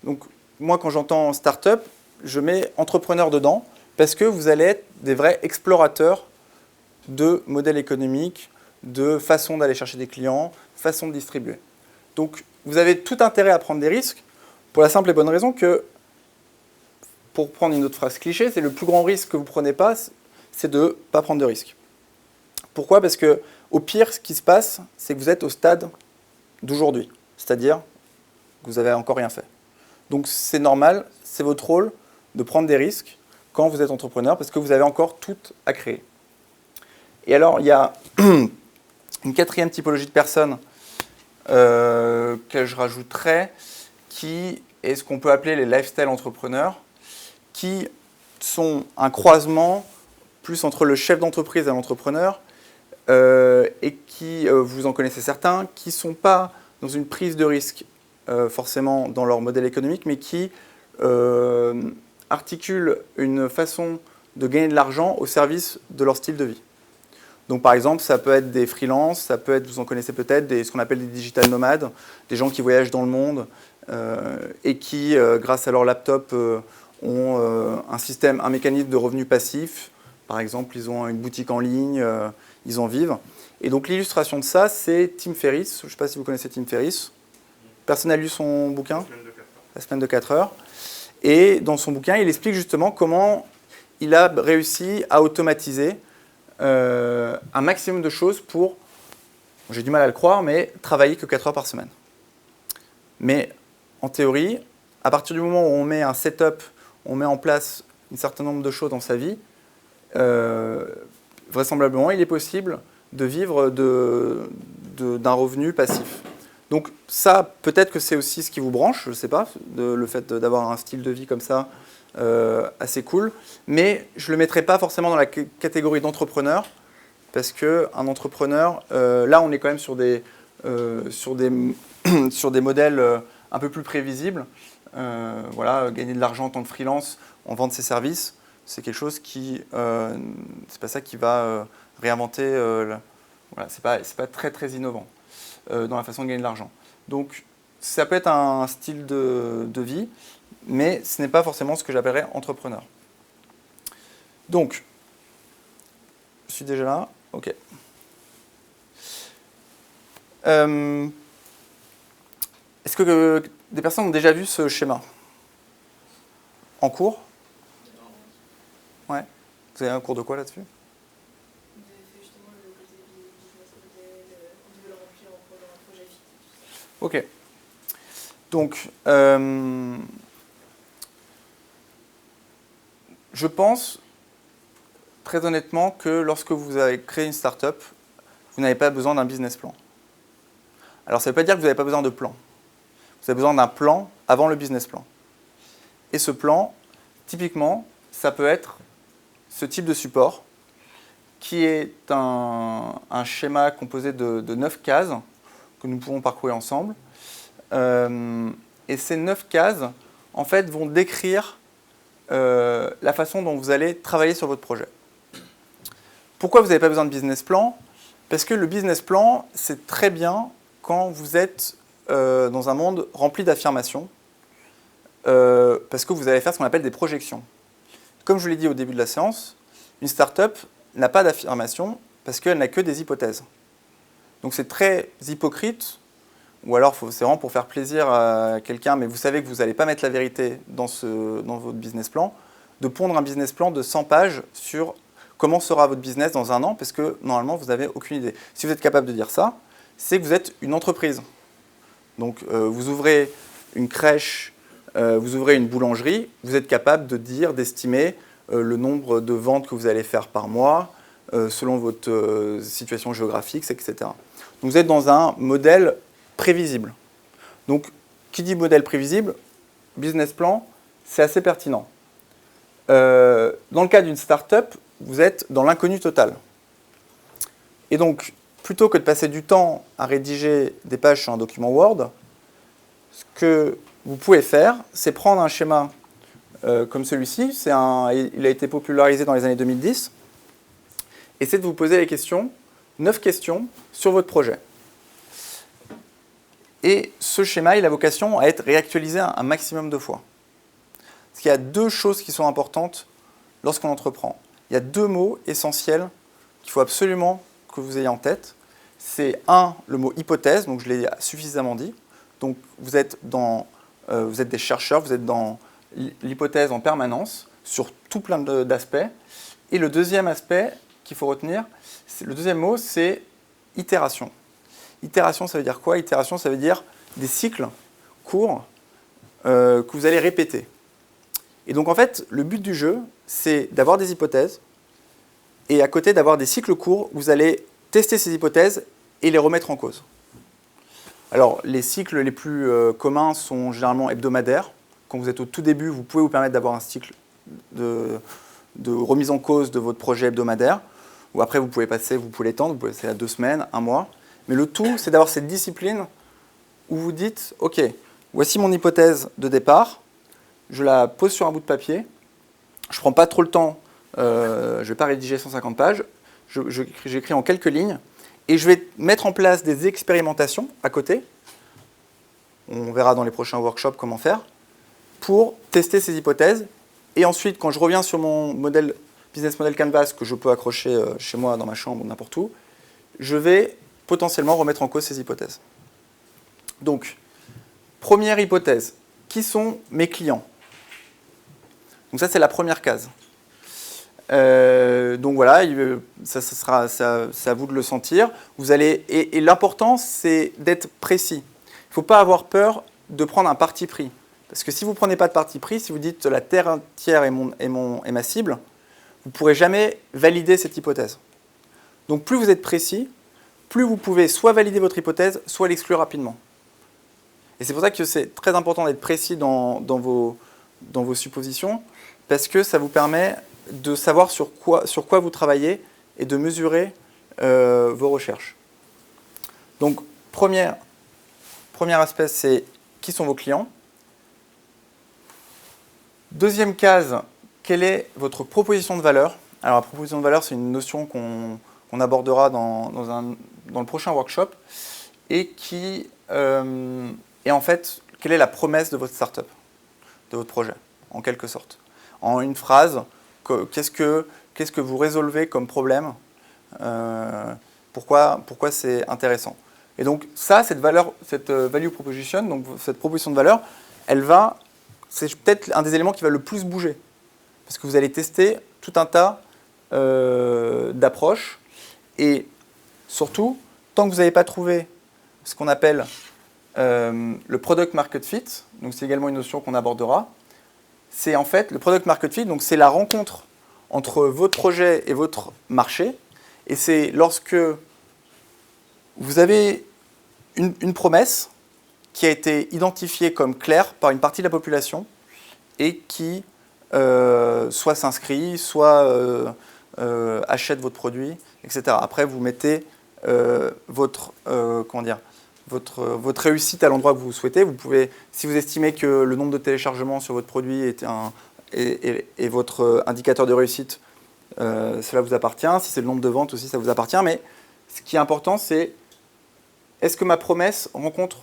donc, moi, quand j'entends start-up, je mets entrepreneur dedans, parce que vous allez être des vrais explorateurs de modèles économiques, de façon d'aller chercher des clients, façon de distribuer. Donc, vous avez tout intérêt à prendre des risques, pour la simple et bonne raison que, pour prendre une autre phrase cliché, c'est le plus grand risque que vous ne prenez pas, c'est de ne pas prendre de risques. Pourquoi ? Parce que, au pire, ce qui se passe, c'est que vous êtes au stade d'aujourd'hui, c'est-à-dire que vous n'avez encore rien fait. Donc, c'est normal, c'est votre rôle de prendre des risques quand vous êtes entrepreneur, parce que vous avez encore tout à créer. Et alors, il y a une quatrième typologie de personnes que je rajouterais, qui est ce qu'on peut appeler les lifestyle entrepreneurs, qui sont un croisement plus entre le chef d'entreprise et l'entrepreneur, et qui, vous en connaissez certains, qui ne sont pas dans une prise de risque forcément dans leur modèle économique, mais qui articulent une façon de gagner de l'argent au service de leur style de vie. Donc par exemple, ça peut être des freelances, ça peut être, vous en connaissez peut-être, ce qu'on appelle des digital nomades, des gens qui voyagent dans le monde et qui, grâce à leur laptop, ont un mécanisme de revenus passifs. Par exemple, ils ont une boutique en ligne, ils en vivent. Et donc l'illustration de ça, c'est Tim Ferriss. Je ne sais pas si vous connaissez Tim Ferriss. Personne n'a lu son bouquin ? La semaine de 4 heures. Et dans son bouquin, il explique justement comment il a réussi à automatiser un maximum de choses pour, j'ai du mal à le croire, mais travailler que 4 heures par semaine. Mais en théorie, à partir du moment où on met un setup, on met en place un certain nombre de choses dans sa vie, vraisemblablement, il est possible de vivre d'un revenu passif. Donc ça, peut-être que c'est aussi ce qui vous branche, je ne sais pas, le fait d'avoir un style de vie comme ça, assez cool, mais je ne le mettrai pas forcément dans la catégorie d'entrepreneur, parce qu'un entrepreneur, là on est quand même sur des modèles un peu plus prévisibles. Voilà, gagner de l'argent en tant que freelance, en vendre ses services, c'est quelque chose qui, c'est pas ça qui va réinventer, voilà, c'est pas très très innovant dans la façon de gagner de l'argent. Donc ça peut être un style de vie, mais ce n'est pas forcément ce que j'appellerais entrepreneur. Donc, je suis déjà là, ok. Est-ce que des personnes ont déjà vu ce schéma en cours ? Ouais. Vous avez un cours de quoi là-dessus? Vous avez fait justement le côté business model, on devait le remplir en prenant un projet fictif. Ok. Donc, je pense très honnêtement que lorsque vous avez créé une startup, vous n'avez pas besoin d'un business plan. Alors, ça ne veut pas dire que vous n'avez pas besoin de plan. Vous avez besoin d'un plan avant le business plan. Et ce plan, typiquement, ça peut être ce type de support qui est un schéma composé de 9 cases que nous pouvons parcourir ensemble. Et ces 9 cases, en fait, vont décrire la façon dont vous allez travailler sur votre projet. Pourquoi vous n'avez pas besoin de business plan? Parce que le business plan, c'est très bien quand vous êtes dans un monde rempli d'affirmations, parce que vous allez faire ce qu'on appelle des projections. Comme je vous l'ai dit au début de la séance, une start-up n'a pas d'affirmation parce qu'elle n'a que des hypothèses. Donc c'est très hypocrite, ou alors c'est vraiment pour faire plaisir à quelqu'un, mais vous savez que vous n'allez pas mettre la vérité dans votre business plan, de pondre un business plan de 100 pages sur comment sera votre business dans un an, parce que normalement, vous n'avez aucune idée. Si vous êtes capable de dire ça, c'est que vous êtes une entreprise. Donc, vous ouvrez une crèche, vous ouvrez une boulangerie, vous êtes capable de dire, d'estimer le nombre de ventes que vous allez faire par mois, selon votre situation géographique, etc. Donc, vous êtes dans un modèle prévisible. Donc, qui dit modèle prévisible, business plan, c'est assez pertinent. Dans le cas d'une start-up, vous êtes dans l'inconnu total. Et donc, plutôt que de passer du temps à rédiger des pages sur un document Word, ce que vous pouvez faire, c'est prendre un schéma comme celui-ci. Il a été popularisé dans les années 2010. Et c'est de vous poser les questions, 9 questions sur votre projet. Et ce schéma, il a vocation à être réactualisé un maximum de fois. Parce qu'il y a 2 choses qui sont importantes lorsqu'on entreprend. Il y a 2 mots essentiels qu'il faut absolument que vous ayez en tête. C'est le mot hypothèse, donc je l'ai suffisamment dit. Donc vous êtes des chercheurs, vous êtes dans l'hypothèse en permanence, sur tout plein d'aspects. Et le deuxième aspect qu'il faut retenir, le deuxième mot, c'est itération. Itération, ça veut dire quoi? Itération, ça veut dire des cycles courts que vous allez répéter. Et donc en fait, le but du jeu, c'est d'avoir des hypothèses et à côté d'avoir des cycles courts où vous allez tester ces hypothèses et les remettre en cause. Alors, les cycles les plus communs sont généralement hebdomadaires. Quand vous êtes au tout début, vous pouvez vous permettre d'avoir un cycle de remise en cause de votre projet hebdomadaire. Ou après, vous pouvez l'étendre, vous pouvez passer à 2 semaines, 1 mois. Mais le tout, c'est d'avoir cette discipline où vous dites, OK, voici mon hypothèse de départ, je la pose sur un bout de papier, je ne prends pas trop le temps, je ne vais pas rédiger 150 pages, j'écris en quelques lignes, et je vais mettre en place des expérimentations à côté, on verra dans les prochains workshops comment faire, pour tester ces hypothèses, et ensuite, quand je reviens sur mon business model Canvas, que je peux accrocher chez moi, dans ma chambre, n'importe où, je vais potentiellement remettre en cause ces hypothèses. Donc, première hypothèse, qui sont mes clients? Donc ça, c'est la première case. Donc voilà, c'est à vous de le sentir. Et l'important, c'est d'être précis. Il ne faut pas avoir peur de prendre un parti pris. Parce que si vous ne prenez pas de parti pris, si vous dites la Terre entière est ma cible, vous ne pourrez jamais valider cette hypothèse. Donc plus vous êtes précis, plus vous pouvez soit valider votre hypothèse, soit l'exclure rapidement. Et c'est pour ça que c'est très important d'être précis dans vos suppositions, parce que ça vous permet de savoir sur quoi vous travaillez et de mesurer vos recherches. Donc, premier aspect, c'est qui sont vos clients. Deuxième case, quelle est votre proposition de valeur? Alors, la proposition de valeur, c'est une notion qu'on abordera dans le prochain workshop et qui est en fait, quelle est la promesse de votre startup, de votre projet, en quelque sorte. En une phrase, qu'est-ce que vous résolvez comme problème, pourquoi c'est intéressant. Et donc ça, cette value proposition, donc cette proposition de valeur, c'est peut-être un des éléments qui va le plus bouger. Parce que vous allez tester tout un tas d'approche. Et surtout, tant que vous n'avez pas trouvé ce qu'on appelle le product market fit, donc c'est également une notion qu'on abordera, c'est en fait le product market fit, donc c'est la rencontre entre votre projet et votre marché, et c'est lorsque vous avez une promesse qui a été identifiée comme claire par une partie de la population et qui soit s'inscrit, soit achète votre produit, etc. Après, vous mettez votre réussite à l'endroit que vous souhaitez. Vous pouvez, si vous estimez que le nombre de téléchargements sur votre produit est votre indicateur de réussite, cela vous appartient. Si c'est le nombre de ventes aussi, ça vous appartient. Mais ce qui est important, c'est est-ce que ma promesse rencontre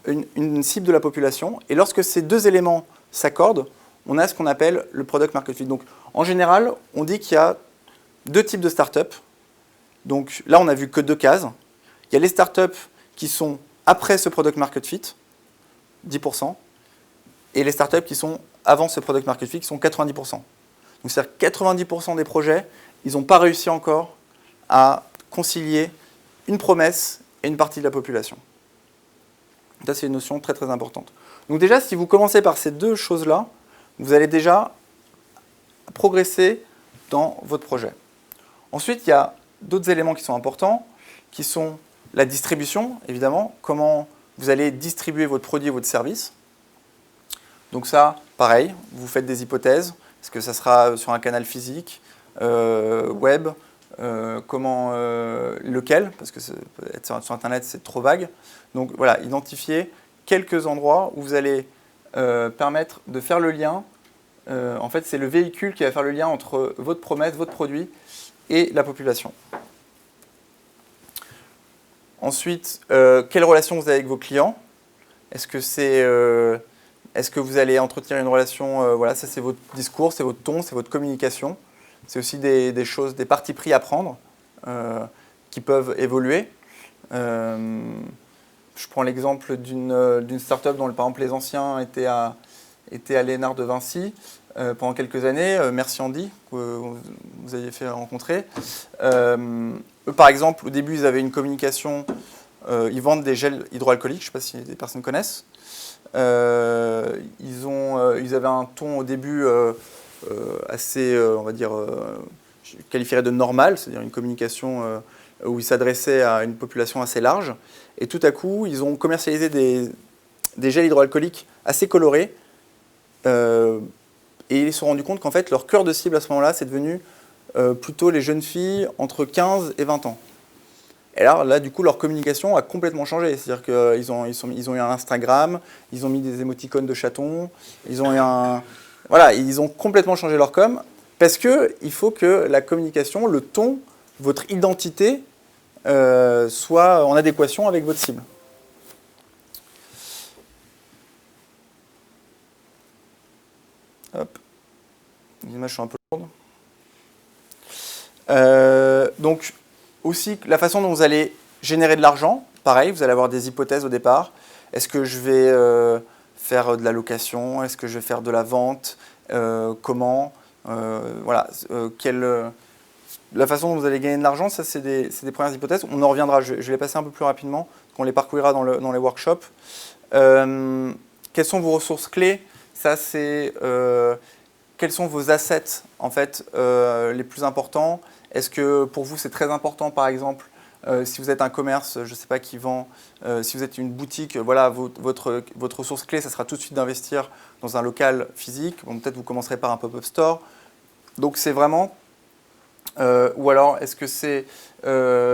une cible de la population? Et lorsque ces deux éléments s'accordent, on a ce qu'on appelle le product market fit. Donc, en général, on dit qu'il y a deux types de startups. Donc là, on n'a vu que 2 cases. Il y a les startups qui sont après ce product market fit, 10%, et les startups qui sont avant ce product market fit, qui sont 90%. Donc c'est-à-dire 90% des projets, ils n'ont pas réussi encore à concilier une promesse et une partie de la population. Ça, c'est une notion très très importante. Donc déjà, si vous commencez par ces deux choses-là, vous allez déjà progresser dans votre projet. Ensuite, il y a d'autres éléments qui sont importants, qui sont la distribution, évidemment, comment vous allez distribuer votre produit et votre service. Donc ça, pareil, vous faites des hypothèses. Est-ce que ça sera sur un canal physique, web, lequel, parce que être sur Internet, c'est trop vague. Donc voilà, identifier quelques endroits où vous allez permettre de faire le lien. En fait, c'est le véhicule qui va faire le lien entre votre promesse, votre produit et la population. Ensuite, quelle relation vous avez avec vos clients? Est-ce que vous allez entretenir une relation, voilà, ça c'est votre discours, c'est votre ton, c'est votre communication. C'est aussi des choses, des partis pris à prendre qui peuvent évoluer. Je prends l'exemple d'une start-up dont par exemple les anciens étaient à Léonard de Vinci pendant quelques années. Merci Andy, que vous aviez fait rencontrer. Eux, par exemple, au début, ils avaient une communication. Ils vendent des gels hydroalcooliques, je ne sais pas si des personnes connaissent. Ils avaient un ton au début assez, on va dire, je qualifierais de normal, c'est-à-dire une communication où ils s'adressaient à une population assez large. Et tout à coup, ils ont commercialisé des gels hydroalcooliques assez colorés. Et ils se sont rendus compte qu'en fait, leur cœur de cible à ce moment-là, c'est devenu plutôt les jeunes filles entre 15 et 20 ans. Et alors là, du coup, leur communication a complètement changé. C'est-à-dire qu'ils ont eu un Instagram, ils ont mis des émoticônes de chatons, ils ont complètement changé leur com, parce qu'il faut que la communication, le ton, votre identité soit en adéquation avec votre cible. Hop. Les images sont un peu lourdes. Donc, aussi, la façon dont vous allez générer de l'argent, pareil, vous allez avoir des hypothèses au départ. Est-ce que je vais faire de la location? Est-ce que je vais faire de la vente? Comment? Voilà. La façon dont vous allez gagner de l'argent, ça, c'est des premières hypothèses. On en reviendra. Je vais les passer un peu plus rapidement, qu'on les parcourira dans les workshops. Quelles sont vos ressources clés? Ça, c'est quels sont vos assets, en fait, les plus importants? Est-ce que pour vous, c'est très important, par exemple, si vous êtes un commerce, je ne sais pas, qui vend, si vous êtes une boutique, voilà, votre ressource clé, ça sera tout de suite d'investir dans un local physique. Bon, peut-être vous commencerez par un pop-up store. Donc, c'est vraiment... ou alors, est-ce que c'est,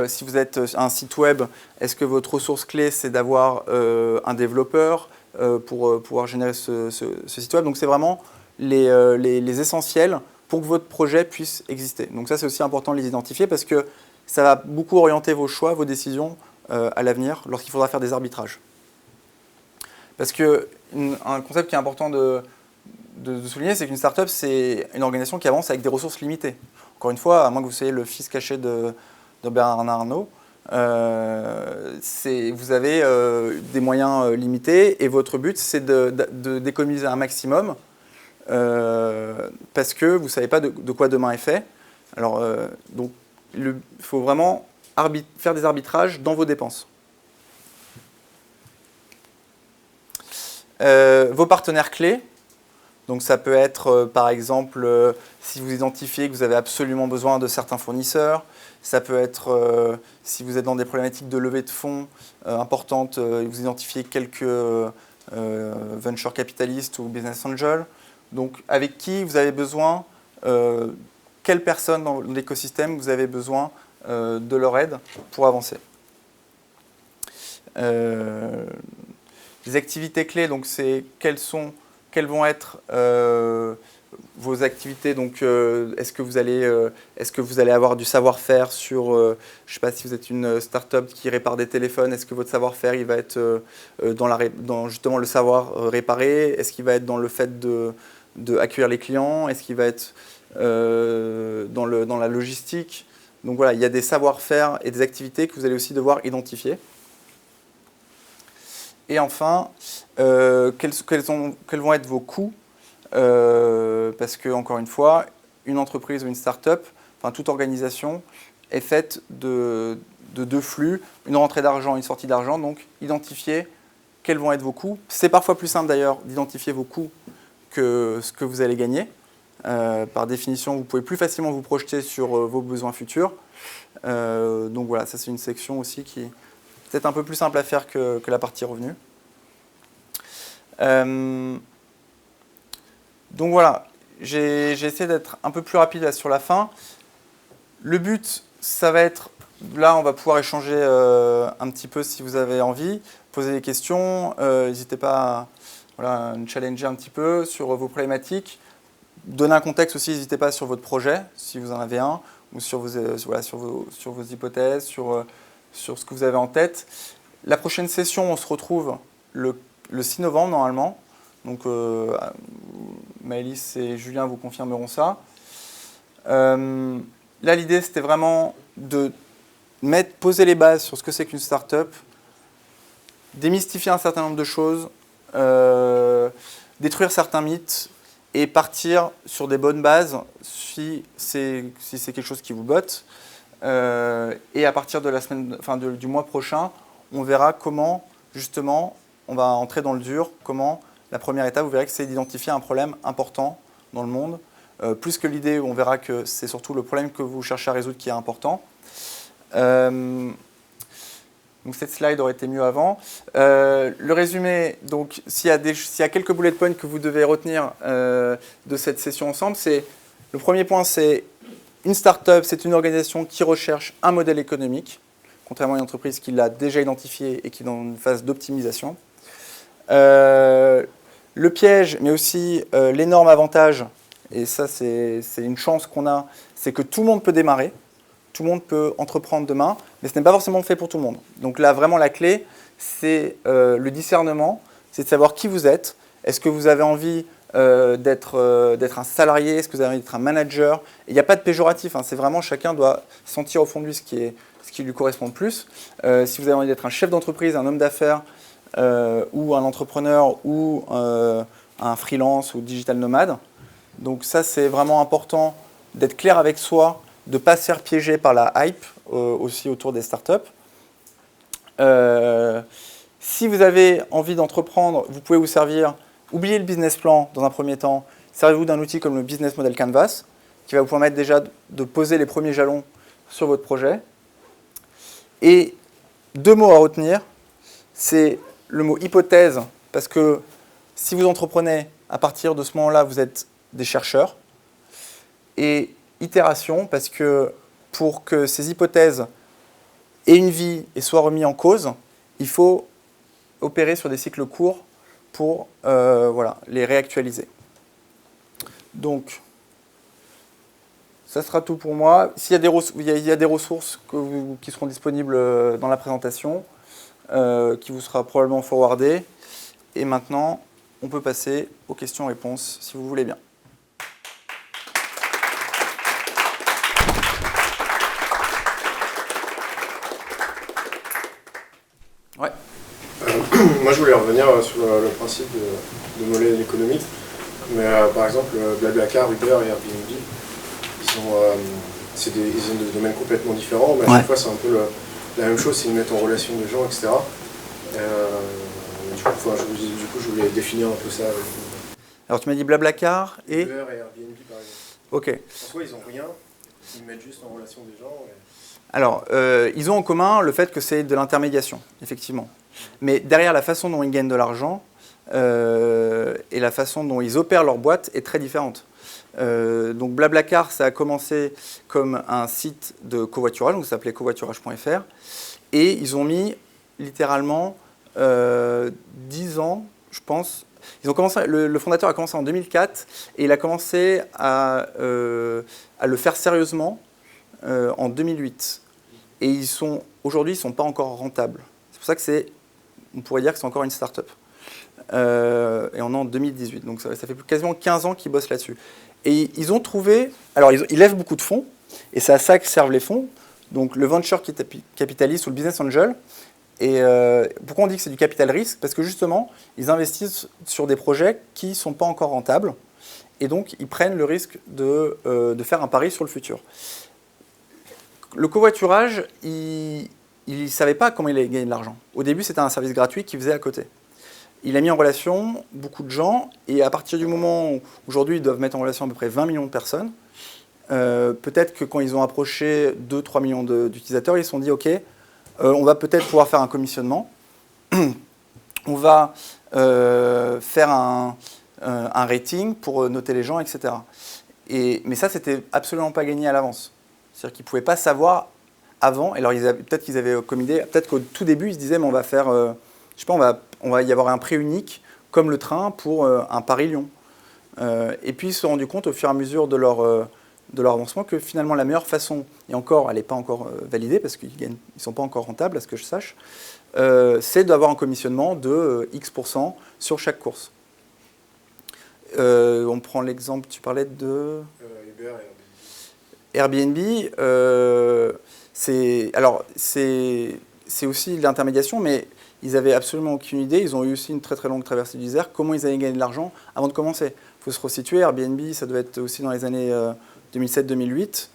si vous êtes un site web, est-ce que votre ressource clé, c'est d'avoir un développeur pour pouvoir générer ce site web? Donc, c'est vraiment les essentiels pour que votre projet puisse exister. Donc ça, c'est aussi important de les identifier parce que ça va beaucoup orienter vos choix, vos décisions à l'avenir lorsqu'il faudra faire des arbitrages. Parce qu'un concept qui est important de souligner, c'est qu'une startup, c'est une organisation qui avance avec des ressources limitées. Encore une fois, à moins que vous soyez le fils caché de Bernard Arnault, vous avez des moyens limités et votre but, c'est d'économiser un maximum parce que vous ne savez pas de quoi demain est fait. Alors, donc, il faut vraiment faire des arbitrages dans vos dépenses. Vos partenaires clés, donc ça peut être par exemple si vous identifiez que vous avez absolument besoin de certains fournisseurs, ça peut être si vous êtes dans des problématiques de levée de fonds importantes, vous identifiez quelques venture capitalistes ou business angels, donc avec qui vous avez besoin, quelle personne dans l'écosystème vous avez besoin de leur aide pour avancer. Les activités clés, donc c'est quelles vont être vos activités. Donc, est-ce que vous allez avoir du savoir-faire sur, je ne sais pas si vous êtes une start-up qui répare des téléphones, est-ce que votre savoir-faire il va être dans justement le savoir réparer? Est-ce qu'il va être dans le fait de accueillir les clients? Est-ce qu'il va être dans la logistique? Donc voilà, il y a des savoir-faire et des activités que vous allez aussi devoir identifier. Et enfin, quels vont être vos coûts, parce que, encore une fois, une entreprise ou une start-up, enfin toute organisation, est faite de deux flux, une rentrée d'argent, une sortie d'argent, donc identifier quels vont être vos coûts. C'est parfois plus simple d'ailleurs d'identifier vos coûts que ce que vous allez gagner. Par définition, vous pouvez plus facilement vous projeter sur vos besoins futurs. Donc voilà, ça c'est une section aussi qui est peut-être un peu plus simple à faire que la partie revenu. Donc voilà, j'ai essayé d'être un peu plus rapide là sur la fin. Le but, ça va être, là on va pouvoir échanger un petit peu si vous avez envie, poser des questions, n'hésitez pas à nous challenger un petit peu sur vos problématiques. Donner un contexte aussi, n'hésitez pas sur votre projet, si vous en avez un, ou sur vos hypothèses, sur ce que vous avez en tête. La prochaine session, on se retrouve le 6 novembre normalement. Donc Maëlys et Julien vous confirmeront ça. Là, l'idée, c'était vraiment de poser les bases sur ce que c'est qu'une start-up, démystifier un certain nombre de choses, détruire certains mythes, et partir sur des bonnes bases si c'est quelque chose qui vous botte. Et à partir de du mois prochain, on verra comment, justement, on va entrer dans le dur, comment la première étape, vous verrez que c'est d'identifier un problème important dans le monde. Plus que l'idée, on verra que c'est surtout le problème que vous cherchez à résoudre qui est important. Donc cette slide aurait été mieux avant. Le résumé, donc s'il y a quelques bullet points que vous devez retenir de cette session ensemble, le premier point, c'est une start-up, c'est une organisation qui recherche un modèle économique, contrairement à une entreprise qui l'a déjà identifié et qui est dans une phase d'optimisation. Le piège, mais aussi l'énorme avantage, et ça c'est une chance qu'on a, c'est que tout le monde peut démarrer. Tout le monde peut entreprendre demain, mais ce n'est pas forcément fait pour tout le monde. Donc là, vraiment, la clé, c'est le discernement, c'est de savoir qui vous êtes. Est-ce que vous avez envie d'être un salarié? Est-ce que vous avez envie d'être un manager? Il n'y a pas de péjoratif, hein, c'est vraiment chacun doit sentir au fond de lui ce qui lui correspond le plus. Si vous avez envie d'être un chef d'entreprise, un homme d'affaires, ou un entrepreneur, ou un freelance ou digital nomade. Donc ça, c'est vraiment important d'être clair avec soi, de ne pas se faire piéger par la hype aussi autour des startups. Si vous avez envie d'entreprendre, vous pouvez vous servir, oubliez le business plan dans un premier temps, servez-vous d'un outil comme le Business Model Canvas, qui va vous permettre déjà de poser les premiers jalons sur votre projet. Et 2 mots à retenir, c'est le mot hypothèse, parce que si vous entreprenez, à partir de ce moment-là, vous êtes des chercheurs. Et itération, parce que pour que ces hypothèses aient une vie et soient remises en cause, il faut opérer sur des cycles courts pour les réactualiser. Donc, ça sera tout pour moi. S'il y a des ressources qui seront disponibles dans la présentation, qui vous sera probablement forwardée. Et maintenant, on peut passer aux questions-réponses, si vous voulez bien. Ouais. Moi, je voulais revenir sur le principe de modèle économique. Mais par exemple, Blablacar, Uber et Airbnb, ils ont des domaines complètement différents, mais à chaque fois c'est un peu la même chose, c'est de mettre en relation des gens, etc. Du coup, je voulais définir un peu ça. Alors tu m'as dit Blablacar et... Uber et Airbnb par exemple. Ok. En soi, ils n'ont rien, ils mettent juste en relation des gens. Alors, ils ont en commun le fait que c'est de l'intermédiation, effectivement. Mais derrière, la façon dont ils gagnent de l'argent et la façon dont ils opèrent leur boîte est très différente. Donc Blablacar, ça a commencé comme un site de covoiturage, donc ça s'appelait covoiturage.fr, et ils ont mis littéralement 10 ans, je pense. Ils ont commencé, le fondateur a commencé en 2004 et il a commencé à le faire sérieusement en 2008. Et aujourd'hui, ils ne sont pas encore rentables. C'est pour ça que on pourrait dire que c'est encore une start-up. Et on est en 2018, donc ça fait quasiment 15 ans qu'ils bossent là-dessus. Et ils ont trouvé... Alors, ils lèvent beaucoup de fonds, et c'est à ça que servent les fonds. Donc, le venture capitalist ou le business angel. Et pourquoi on dit que c'est du capital risque? Parce que justement, ils investissent sur des projets qui ne sont pas encore rentables. Et donc, ils prennent le risque de faire un pari sur le futur. Le covoiturage, il ne savait pas comment il allait gagner de l'argent. Au début, c'était un service gratuit qu'il faisait à côté. Il a mis en relation beaucoup de gens, et à partir du moment où, aujourd'hui, ils doivent mettre en relation à peu près 20 millions de personnes, peut-être que quand ils ont approché 2-3 millions d'utilisateurs, ils se sont dit, OK, on va peut-être pouvoir faire un commissionnement, on va faire un rating pour noter les gens, etc. Mais ça, c'était absolument pas gagné à l'avance. C'est-à-dire qu'ils ne pouvaient pas savoir avant. Alors, peut-être qu'ils avaient comme idée, peut-être qu'au tout début, ils se disaient, mais on va faire, je sais pas, on va y avoir un prix unique, comme le train, pour un Paris-Lyon. Et puis, ils se sont rendus compte, au fur et à mesure de leur avancement, que finalement, la meilleure façon, et encore, elle n'est pas encore validée, parce qu'ils ne sont pas encore rentables, à ce que je sache, c'est d'avoir un commissionnement de X% sur chaque course. On prend l'exemple, tu parlais de... Uber et Airbnb, c'est aussi de l'intermédiation, mais ils n'avaient absolument aucune idée. Ils ont eu aussi une très très longue traversée du désert. Comment ils allaient gagner de l'argent avant de commencer? Il faut se resituer. Airbnb, ça devait être aussi dans les années 2007-2008.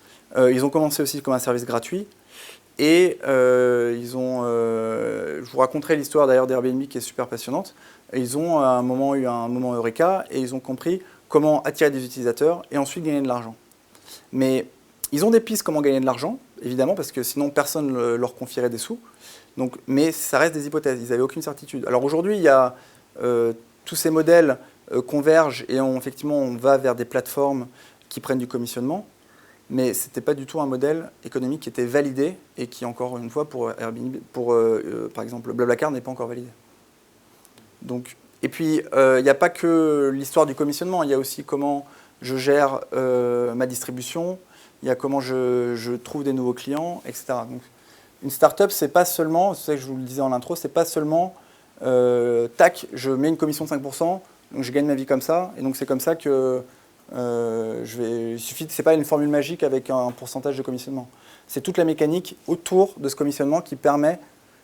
Ils ont commencé aussi comme un service gratuit. Et je vous raconterai l'histoire d'ailleurs d'Airbnb qui est super passionnante. Ils ont à un moment eu un moment eureka et ils ont compris comment attirer des utilisateurs et ensuite gagner de l'argent. Mais ils ont des pistes comment gagner de l'argent, évidemment, parce que sinon personne ne leur confierait des sous. Donc, mais ça reste des hypothèses, ils n'avaient aucune certitude. Alors aujourd'hui, il y a tous ces modèles convergent et effectivement on va vers des plateformes qui prennent du commissionnement, mais ce n'était pas du tout un modèle économique qui était validé et qui, encore une fois, pour Airbnb, par exemple, Blablacar n'est pas encore validé. Donc, et puis, il n'y a pas que l'histoire du commissionnement, il y a aussi comment je gère ma distribution, il y a comment je trouve des nouveaux clients, etc. Donc, une start-up, c'est pas seulement, c'est ça que je vous le disais en intro, c'est pas seulement tac, je mets une commission de 5%, donc je gagne ma vie comme ça, et donc c'est comme ça que il suffit, c'est pas une formule magique avec un pourcentage de commissionnement. C'est toute la mécanique autour de ce commissionnement qui permet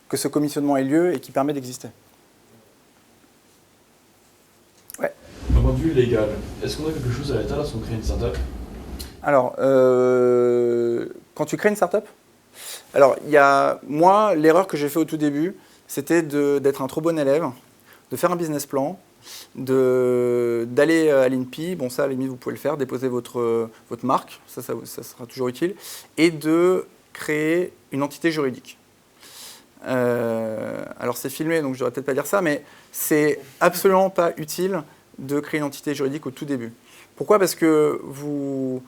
que ce commissionnement ait lieu et qui permet d'exister. Ouais. D'un point de vue légal, est-ce qu'on a quelque chose à l'état lorsqu'on crée une startup? Alors, quand tu crées une startup, alors moi, l'erreur que j'ai fait au tout début, c'était d'être un trop bon élève, de faire un business plan, d'aller à l'INPI, bon ça à la limite vous pouvez le faire, déposer votre marque, ça sera toujours utile, et de créer une entité juridique. Alors c'est filmé, donc je ne devrais peut-être pas dire ça, mais c'est absolument pas utile de créer une entité juridique au tout début. Pourquoi? Parce que vous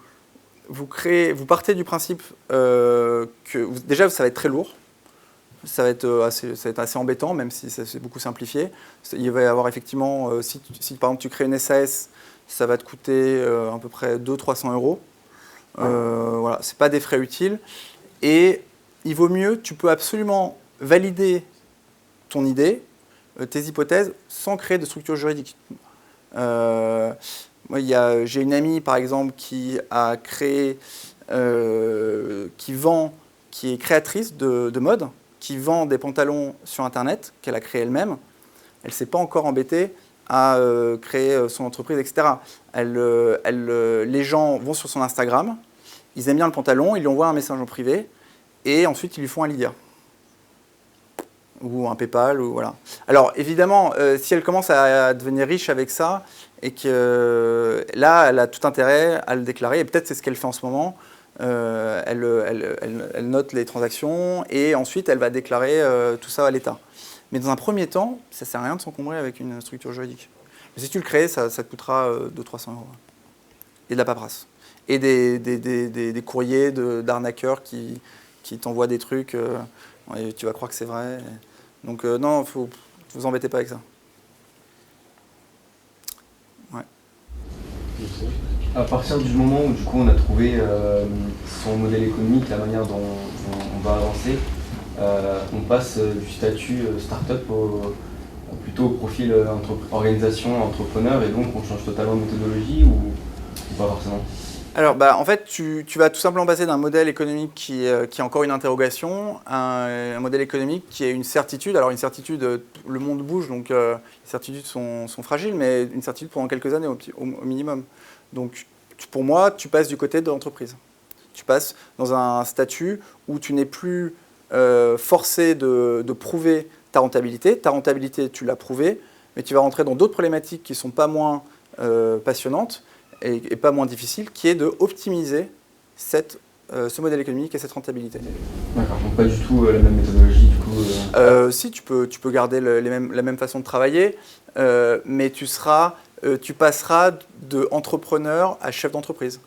partez du principe que déjà ça va être très lourd, ça va être assez embêtant, même si c'est beaucoup simplifié. Il va y avoir effectivement, si par exemple tu crées une SAS, ça va te coûter à peu près 200-300 €. Voilà, c'est pas des frais utiles. Et il vaut mieux, tu peux absolument valider ton idée, tes hypothèses, sans créer de structure juridique. Moi, j'ai une amie, par exemple, qui a créé, qui est créatrice de mode, qui vend des pantalons sur Internet, qu'elle a créé elle-même. Elle ne s'est pas encore embêtée à créer son entreprise, etc. Les gens vont sur son Instagram, ils aiment bien le pantalon, ils lui envoient un message en privé, et ensuite ils lui font un Lydia. Ou un PayPal, ou voilà. Alors évidemment, si elle commence à devenir riche avec ça, et que là, elle a tout intérêt à le déclarer, et peut-être c'est ce qu'elle fait en ce moment, elle note les transactions, et ensuite elle va déclarer tout ça à l'État. Mais dans un premier temps, ça ne sert à rien de s'encombrer avec une structure juridique. Mais si tu le crées, ça te coûtera 200-300 €. Et de la paperasse. Et des courriers d'arnaqueurs qui t'envoient des trucs, et tu vas croire que c'est vrai. Donc non, vous embêtez pas avec ça. Ouais. À partir du moment où du coup on a trouvé son modèle économique, la manière dont on va avancer, on passe du statut start-up plutôt au profil organisation, entrepreneur, et donc on change totalement de méthodologie ou pas forcément? Alors, en fait, tu vas tout simplement passer d'un modèle économique qui est encore une interrogation à un modèle économique qui est une certitude. Alors, une certitude, le monde bouge, donc les certitudes sont fragiles, mais une certitude pendant quelques années au minimum. Donc, pour moi, tu passes du côté de l'entreprise. Tu passes dans un statut où tu n'es plus forcé de prouver ta rentabilité. Ta rentabilité, tu l'as prouvée, mais tu vas rentrer dans d'autres problématiques qui ne sont pas moins passionnantes et pas moins difficiles, qui est de optimiser ce modèle économique et cette rentabilité. D'accord, donc pas du tout la même méthodologie du coup Si, tu peux garder la même façon de travailler, mais tu passeras de entrepreneur à chef d'entreprise.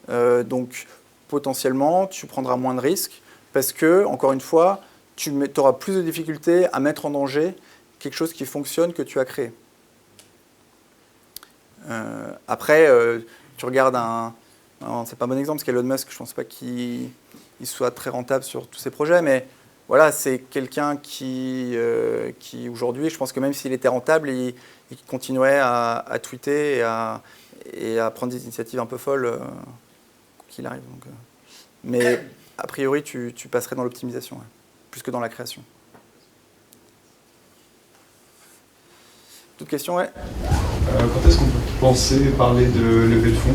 Donc potentiellement, tu prendras moins de risques parce que, encore une fois, tu auras plus de difficultés à mettre en danger quelque chose qui fonctionne que tu as créé. Après, tu regardes c'est pas un bon exemple parce qu'Elon Musk, je ne pense pas qu'il soit très rentable sur tous ses projets, mais voilà, c'est quelqu'un qui aujourd'hui, je pense que même s'il était rentable, il continuerait à tweeter et à prendre des initiatives un peu folles qu'il arrive. Donc, mais a priori, tu passerais dans l'optimisation, ouais, plus que dans la création. D'autres questions, ouais. Quand est-ce qu'on peut penser parler de levée de fonds?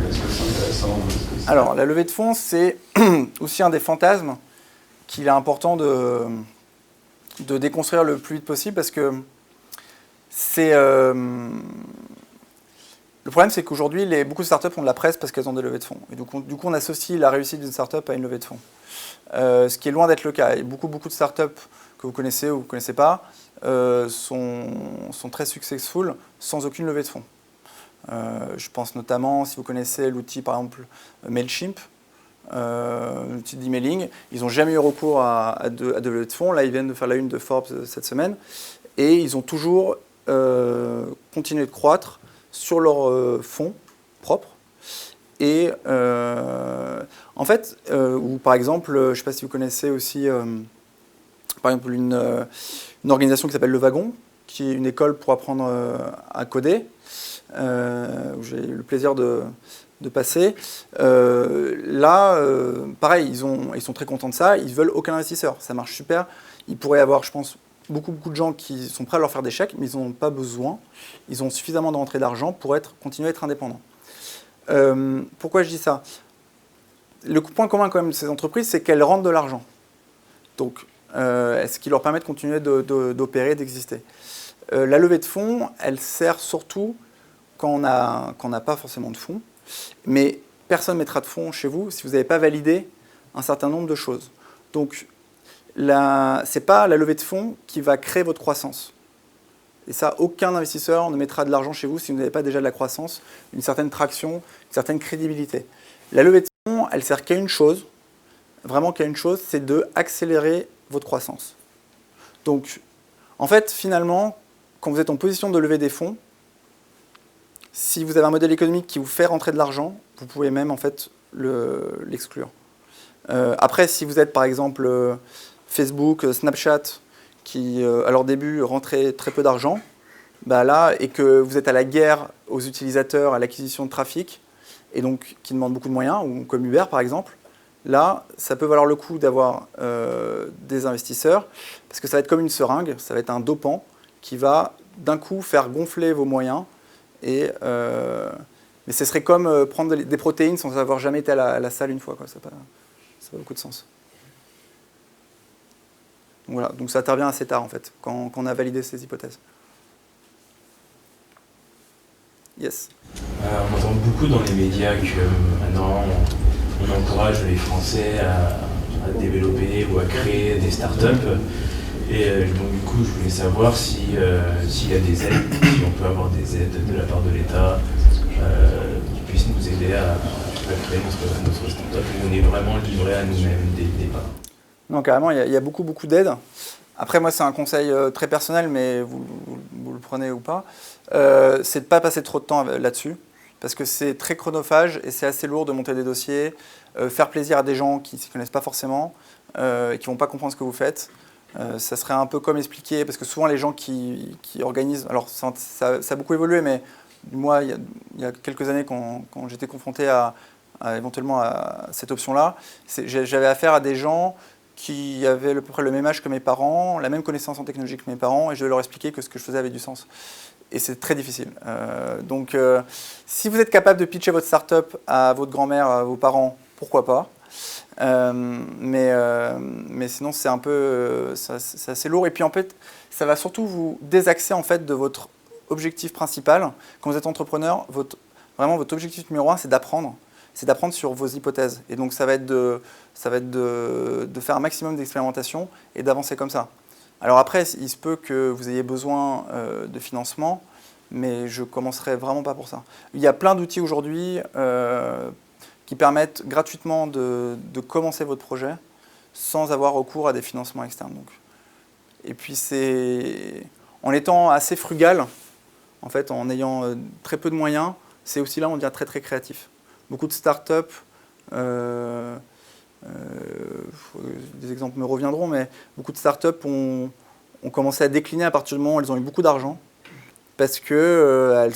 Est-ce que c'est intéressant? Alors, la levée de fonds, c'est aussi un des fantasmes qu'il est important de déconstruire le plus vite possible parce que c'est... le problème, c'est qu'aujourd'hui, beaucoup de startups ont de la presse parce qu'elles ont des levées de fonds. Et du coup, on associe la réussite d'une startup à une levée de fonds. Ce qui est loin d'être le cas. Et beaucoup de startups que vous connaissez ou que vous ne connaissez pas sont très successful sans aucune levée de fonds. Je pense notamment, si vous connaissez l'outil par exemple Mailchimp, l'outil d'emailing, ils n'ont jamais eu recours à de levée de fonds. Là, ils viennent de faire la une de Forbes cette semaine et ils ont toujours continué de croître sur leurs fonds propres. Et en fait, ou par exemple, je ne sais pas si vous connaissez aussi par exemple une organisation qui s'appelle Le Wagon, qui est une école pour apprendre à coder, où j'ai eu le plaisir de passer. Là, pareil, ils sont très contents de ça, ils ne veulent aucun investisseur, ça marche super. Il pourrait y avoir, je pense, beaucoup de gens qui sont prêts à leur faire des chèques, mais ils n'en ont pas besoin. Ils ont suffisamment de rentrée d'argent pour continuer à être indépendants. Pourquoi je dis ça? Le point commun quand même de ces entreprises, c'est qu'elles rendent de l'argent. Donc, ce qui leur permet de continuer d'opérer, d'exister. La levée de fonds, elle sert surtout quand on n'a pas forcément de fonds. Mais personne ne mettra de fonds chez vous si vous n'avez pas validé un certain nombre de choses. Donc, ce n'est pas la levée de fonds qui va créer votre croissance. Et ça, aucun investisseur ne mettra de l'argent chez vous si vous n'avez pas déjà de la croissance, une certaine traction, une certaine crédibilité. La levée de fonds, elle sert qu'à une chose, vraiment qu'à une chose, c'est d'accélérer votre croissance. Donc, en fait, finalement, quand vous êtes en position de lever des fonds, si vous avez un modèle économique qui vous fait rentrer de l'argent, vous pouvez même en fait l'exclure. Après, si vous êtes par exemple Facebook, Snapchat, qui à leur début rentraient très peu d'argent, bah là, et que vous êtes à la guerre aux utilisateurs, à l'acquisition de trafic, et donc qui demande beaucoup de moyens, ou comme Uber par exemple, là, ça peut valoir le coup d'avoir des investisseurs, parce que ça va être comme une seringue, ça va être un dopant qui va d'un coup faire gonfler vos moyens, mais Mais ce serait comme prendre des protéines sans avoir jamais été à la salle une fois, quoi. Ça n'a pas beaucoup de sens. Donc voilà, donc ça intervient assez tard en fait, quand on a validé ces hypothèses. Yes. On entend beaucoup dans les médias que maintenant on encourage les Français à développer ou à créer des startups. Et donc du coup, je voulais savoir s'il y a des aides, si on peut avoir des aides de la part de l'État qui puissent nous aider à créer notre startup où on est vraiment livré à nous-mêmes dès le départ. Non, carrément, il y a beaucoup d'aides. Après, moi, c'est un conseil très personnel, mais vous le prenez ou pas. C'est de ne pas passer trop de temps là-dessus, parce que c'est très chronophage et c'est assez lourd de monter des dossiers, faire plaisir à des gens qui ne s'y connaissent pas forcément et qui ne vont pas comprendre ce que vous faites. Ça serait un peu comme expliquer, parce que souvent les gens qui organisent, alors ça a beaucoup évolué, mais moi, il y a quelques années, quand j'étais confronté éventuellement à cette option-là, j'avais affaire à des gens qui avaient à peu près le même âge que mes parents, la même connaissance en technologie que mes parents, et je devais leur expliquer que ce que je faisais avait du sens. Et c'est très difficile. Donc, si vous êtes capable de pitcher votre startup à votre grand-mère, à vos parents, pourquoi pas. Mais sinon, c'est un peu, c'est assez lourd. Et puis, en fait, ça va surtout vous désaxer en fait, de votre objectif principal. Quand vous êtes entrepreneur, vraiment, votre objectif numéro 1, c'est d'apprendre. C'est d'apprendre sur vos hypothèses. Et donc, ça va être de faire un maximum d'expérimentation et d'avancer comme ça. Alors après, il se peut que vous ayez besoin de financement, mais je ne commencerai vraiment pas pour ça. Il y a plein d'outils aujourd'hui qui permettent gratuitement de commencer votre projet sans avoir recours à des financements externes. Donc. Et puis, en étant assez frugal, en fait, en ayant très peu de moyens, c'est aussi là où on devient très, très créatif. Beaucoup de startups, des exemples me reviendront, mais beaucoup de startups ont commencé à décliner à partir du moment où elles ont eu beaucoup d'argent parce qu'elles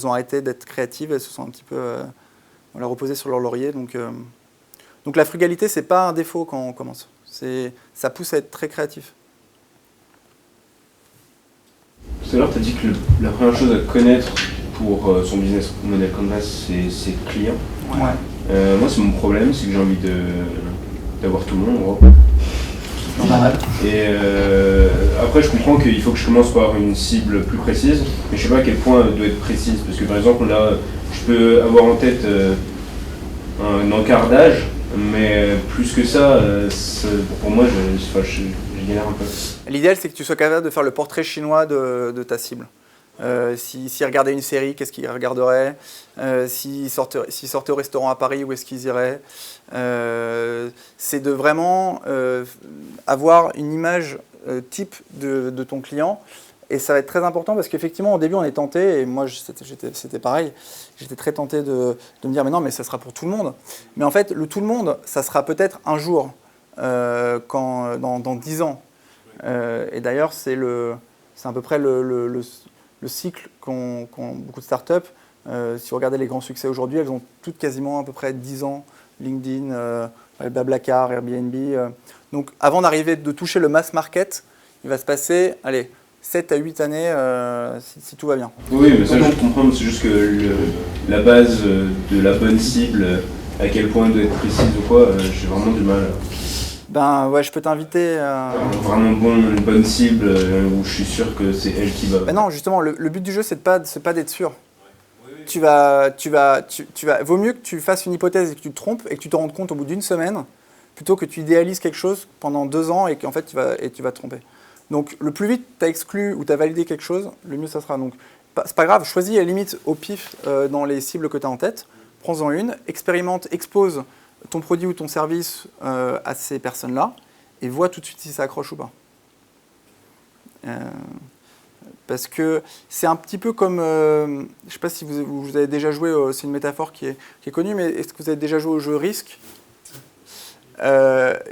ont arrêté d'être créatives, elles se sont un petit peu reposées sur leur laurier. Donc la frugalité, ce n'est pas un défaut quand on commence. Ça pousse à être très créatif. Tout à l'heure, tu as dit que la première chose à connaître pour son business model Canvas, c'est ses clients. Ouais. Moi, c'est mon problème, c'est que j'ai envie d'avoir tout le monde, en gros. Normal. Et après, je comprends qu'il faut que je commence par une cible plus précise, mais je ne sais pas à quel point elle doit être précise. Parce que par exemple, là, je peux avoir en tête un encart d'âge, mais plus que ça, pour moi, je galère un peu. L'idéal, c'est que tu sois capable de faire le portrait chinois de ta cible. S'ils regardaient une série, qu'est-ce qu'ils regarderaient? S'ils sortaient au restaurant à Paris, où est-ce qu'ils iraient? C'est de vraiment avoir une image type de ton client. Et ça va être très important parce qu'effectivement, au début, on est tenté, et moi, c'était pareil, j'étais très tenté de me dire, mais non, mais ça sera pour tout le monde. Mais en fait, le tout le monde, ça sera peut-être un jour, dans 10 ans. Et d'ailleurs, c'est à peu près le cycle qu'ont beaucoup de startups. Si vous regardez les grands succès aujourd'hui, elles ont toutes quasiment à peu près 10 ans. LinkedIn, Blablacar, Airbnb. Donc avant d'arriver, de toucher le mass market, il va se passer, 7 à 8 années si tout va bien. Oui, mais ça je comprends, c'est juste que la base de la bonne cible, à quel point elle doit être précise ou quoi, j'ai vraiment du mal. Ben ouais, je peux t'inviter à... Vraiment une bonne cible où je suis sûr que c'est elle qui va... Ben non, justement, le but du jeu, c'est pas d'être sûr. Vaut mieux que tu fasses une hypothèse et que tu te trompes et que tu te rendes compte au bout d'une semaine, plutôt que tu idéalises quelque chose pendant 2 ans et qu'en fait tu vas te tromper. Donc le plus vite tu as exclu ou tu as validé quelque chose, le mieux ça sera. Donc c'est pas grave, choisis à la limite au pif dans les cibles que tu as en tête, prends-en une, expérimente, expose ton produit ou ton service à ces personnes-là et vois tout de suite si ça accroche ou pas. Parce que c'est un petit peu comme, je ne sais pas si vous avez déjà joué, c'est une métaphore qui est connue, mais est-ce que vous avez déjà joué au jeu Risque?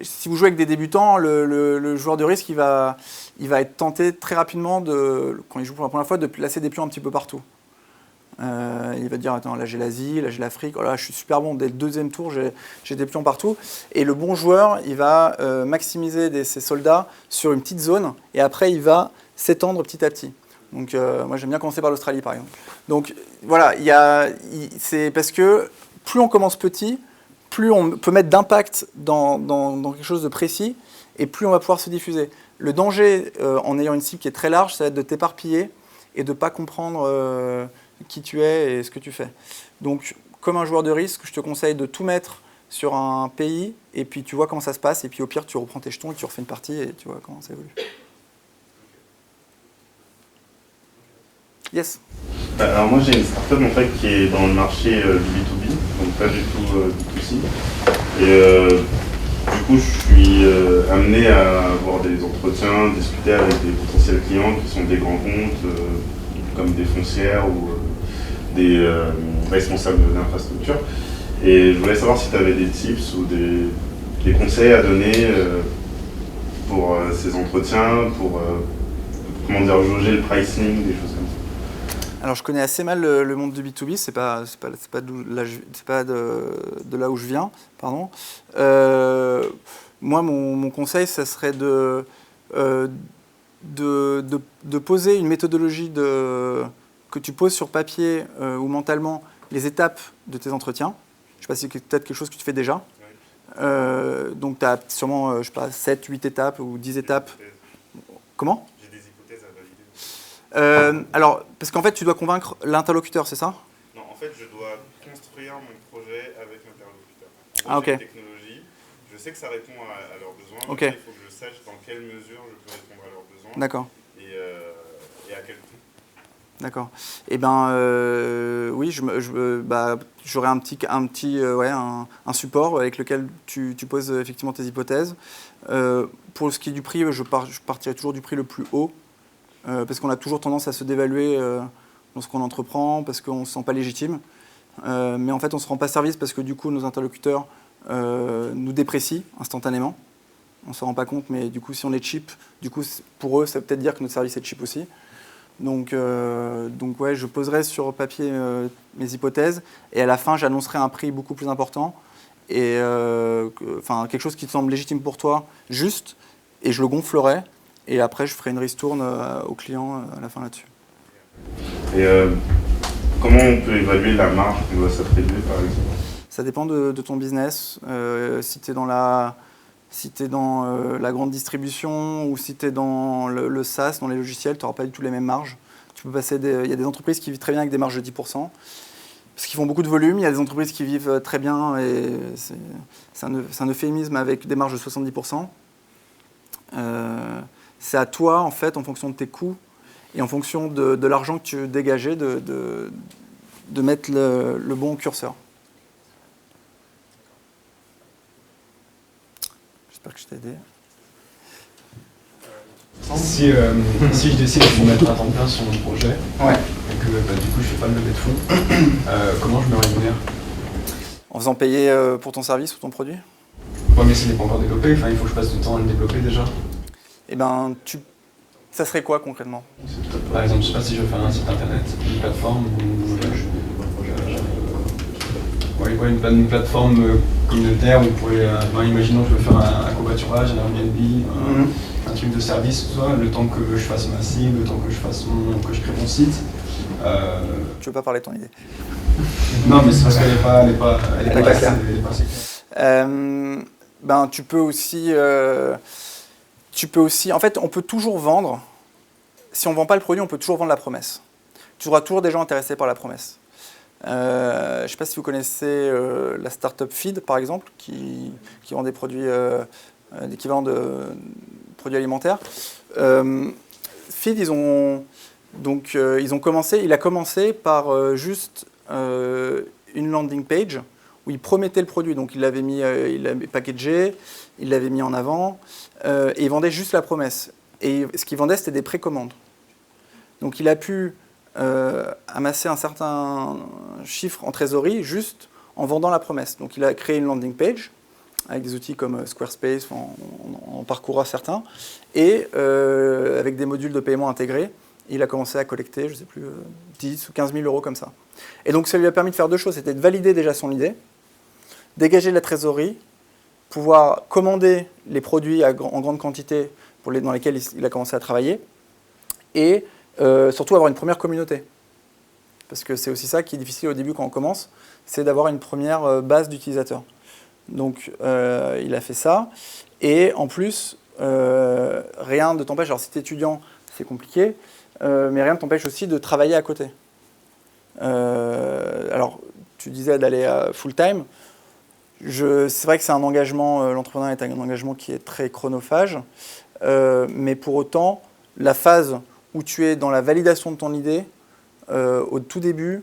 Si vous jouez avec des débutants, le joueur de risque, il va être tenté très rapidement, quand il joue pour la première fois, de placer des pions un petit peu partout. Il va dire, attends, là j'ai l'Asie, là j'ai l'Afrique, oh là je suis super bon, dès le 2e tour j'ai des pions partout. Et le bon joueur, il va maximiser ses soldats sur une petite zone, et après il va s'étendre petit à petit. Donc moi j'aime bien commencer par l'Australie par exemple. Donc voilà, c'est parce que plus on commence petit, plus on peut mettre d'impact dans quelque chose de précis, et plus on va pouvoir se diffuser. Le danger en ayant une cible qui est très large, ça va être de t'éparpiller et de ne pas comprendre qui tu es et ce que tu fais. Donc comme un joueur de risque, je te conseille de tout mettre sur un pays, et puis tu vois comment ça se passe, et puis au pire tu reprends tes jetons et tu refais une partie, et tu vois comment ça évolue. Yes. Alors moi j'ai une startup en fait qui est dans le marché du B2B, donc pas du tout B2C. Et du coup je suis amené à avoir des entretiens, discuter avec des potentiels clients qui sont des grands comptes, comme des foncières ou des responsables d'infrastructure. Et je voulais savoir si tu avais des tips ou des conseils à donner pour ces entretiens, pour comment dire, jauger le pricing, des choses comme ça. Alors je connais assez mal le monde du B2B, c'est pas de là où je viens, pardon. Moi mon conseil, ça serait de poser une méthodologie que tu poses sur papier ou mentalement les étapes de tes entretiens. Je ne sais pas si c'est peut-être quelque chose que tu fais déjà. Donc tu as sûrement, je sais pas, 7, 8 étapes ou 10 étapes. Comment ? Alors, parce qu'en fait, tu dois convaincre l'interlocuteur, c'est ça ? Non, en fait, je dois construire mon projet avec l'interlocuteur. Ah, ok. J'ai une technologie, je sais que ça répond à leurs besoins, Ok. mais il faut que je sache dans quelle mesure je peux répondre à leurs besoins. D'accord. Et à quel prix. D'accord. Eh bien, oui, j'aurais un support avec lequel tu poses effectivement tes hypothèses. Pour ce qui est du prix, je partirai toujours du prix le plus haut. Parce qu'on a toujours tendance à se dévaluer lorsqu'on entreprend, parce qu'on ne se sent pas légitime. Mais en fait, on ne se rend pas service parce que du coup, nos interlocuteurs nous déprécient instantanément. On ne se rend pas compte, mais du coup, si on est cheap, du coup, pour eux, ça veut peut-être dire que notre service est cheap aussi. Donc ouais, je poserai sur papier mes hypothèses, et à la fin, j'annoncerai un prix beaucoup plus important, et quelque chose qui te semble légitime pour toi, juste, et je le gonflerai. Et après, je ferai une ristourne au client à la fin là-dessus. Et comment on peut évaluer la marge qu'on doit s'attribuer, par exemple ? Ça dépend de ton business. Si tu es dans la grande distribution ou si tu es dans le SaaS, dans les logiciels, tu n'auras pas du tout les mêmes marges. Il y a des entreprises qui vivent très bien avec des marges de 10%, parce qu'ils font beaucoup de volume. Il y a des entreprises qui vivent très bien, et c'est un euphémisme, avec des marges de 70%. C'est à toi, en fait, en fonction de tes coûts et en fonction de l'argent que tu veux dégager, de mettre le bon curseur. J'espère que je t'ai aidé. Si je décide de me mettre à temps plein sur mon projet, ouais, et que du coup je fais pas de levée de fonds, comment je me rémunère ? En faisant payer pour ton service ou ton produit ? Ouais, mais s'il n'est pas encore développé, il faut que je passe du temps à le développer déjà. Eh ben, ça serait quoi concrètement ? Par exemple, je sais pas si je veux faire un site internet, une plateforme une plateforme communautaire où on pourrait, imaginons que je veux faire un covoiturage, un Airbnb, un truc de service, tout ça, le temps que je fasse ma cible, le temps que je crée mon site. Tu veux pas parler de ton idée ? Non, mais c'est parce qu'elle n'est pas claire. Tu peux aussi, en fait, on peut toujours vendre. Si on ne vend pas le produit, on peut toujours vendre la promesse. Tu auras toujours des gens intéressés par la promesse. Je ne sais pas si vous connaissez la startup Feed, par exemple, qui vend des produits, l'équivalent de produits alimentaires. Feed, il a commencé par juste une landing page où il promettait le produit. Donc il l'avait packagé, il l'avait mis en avant, et il vendait juste la promesse. Et ce qu'il vendait, c'était des précommandes. Donc il a pu amasser un certain chiffre en trésorerie juste en vendant la promesse. Donc il a créé une landing page avec des outils comme Squarespace, on parcourra certains, et avec des modules de paiement intégrés. Il a commencé à collecter, je ne sais plus, 10 ou 15 000 euros comme ça. Et donc ça lui a permis de faire deux choses. C'était de valider déjà son idée, dégager de la trésorerie, pouvoir commander les produits en grande quantité dans lesquels il a commencé à travailler, et Surtout avoir une première communauté. Parce que c'est aussi ça qui est difficile au début quand on commence, c'est d'avoir une première base d'utilisateurs. Donc il a fait ça. Et en plus, rien ne t'empêche, alors si tu es étudiant, c'est compliqué, mais rien ne t'empêche aussi de travailler à côté. Alors, tu disais d'aller à full-time. C'est vrai que c'est un engagement, l'entrepreneuriat est un engagement qui est très chronophage, mais pour autant, la phase où tu es dans la validation de ton idée, au tout début,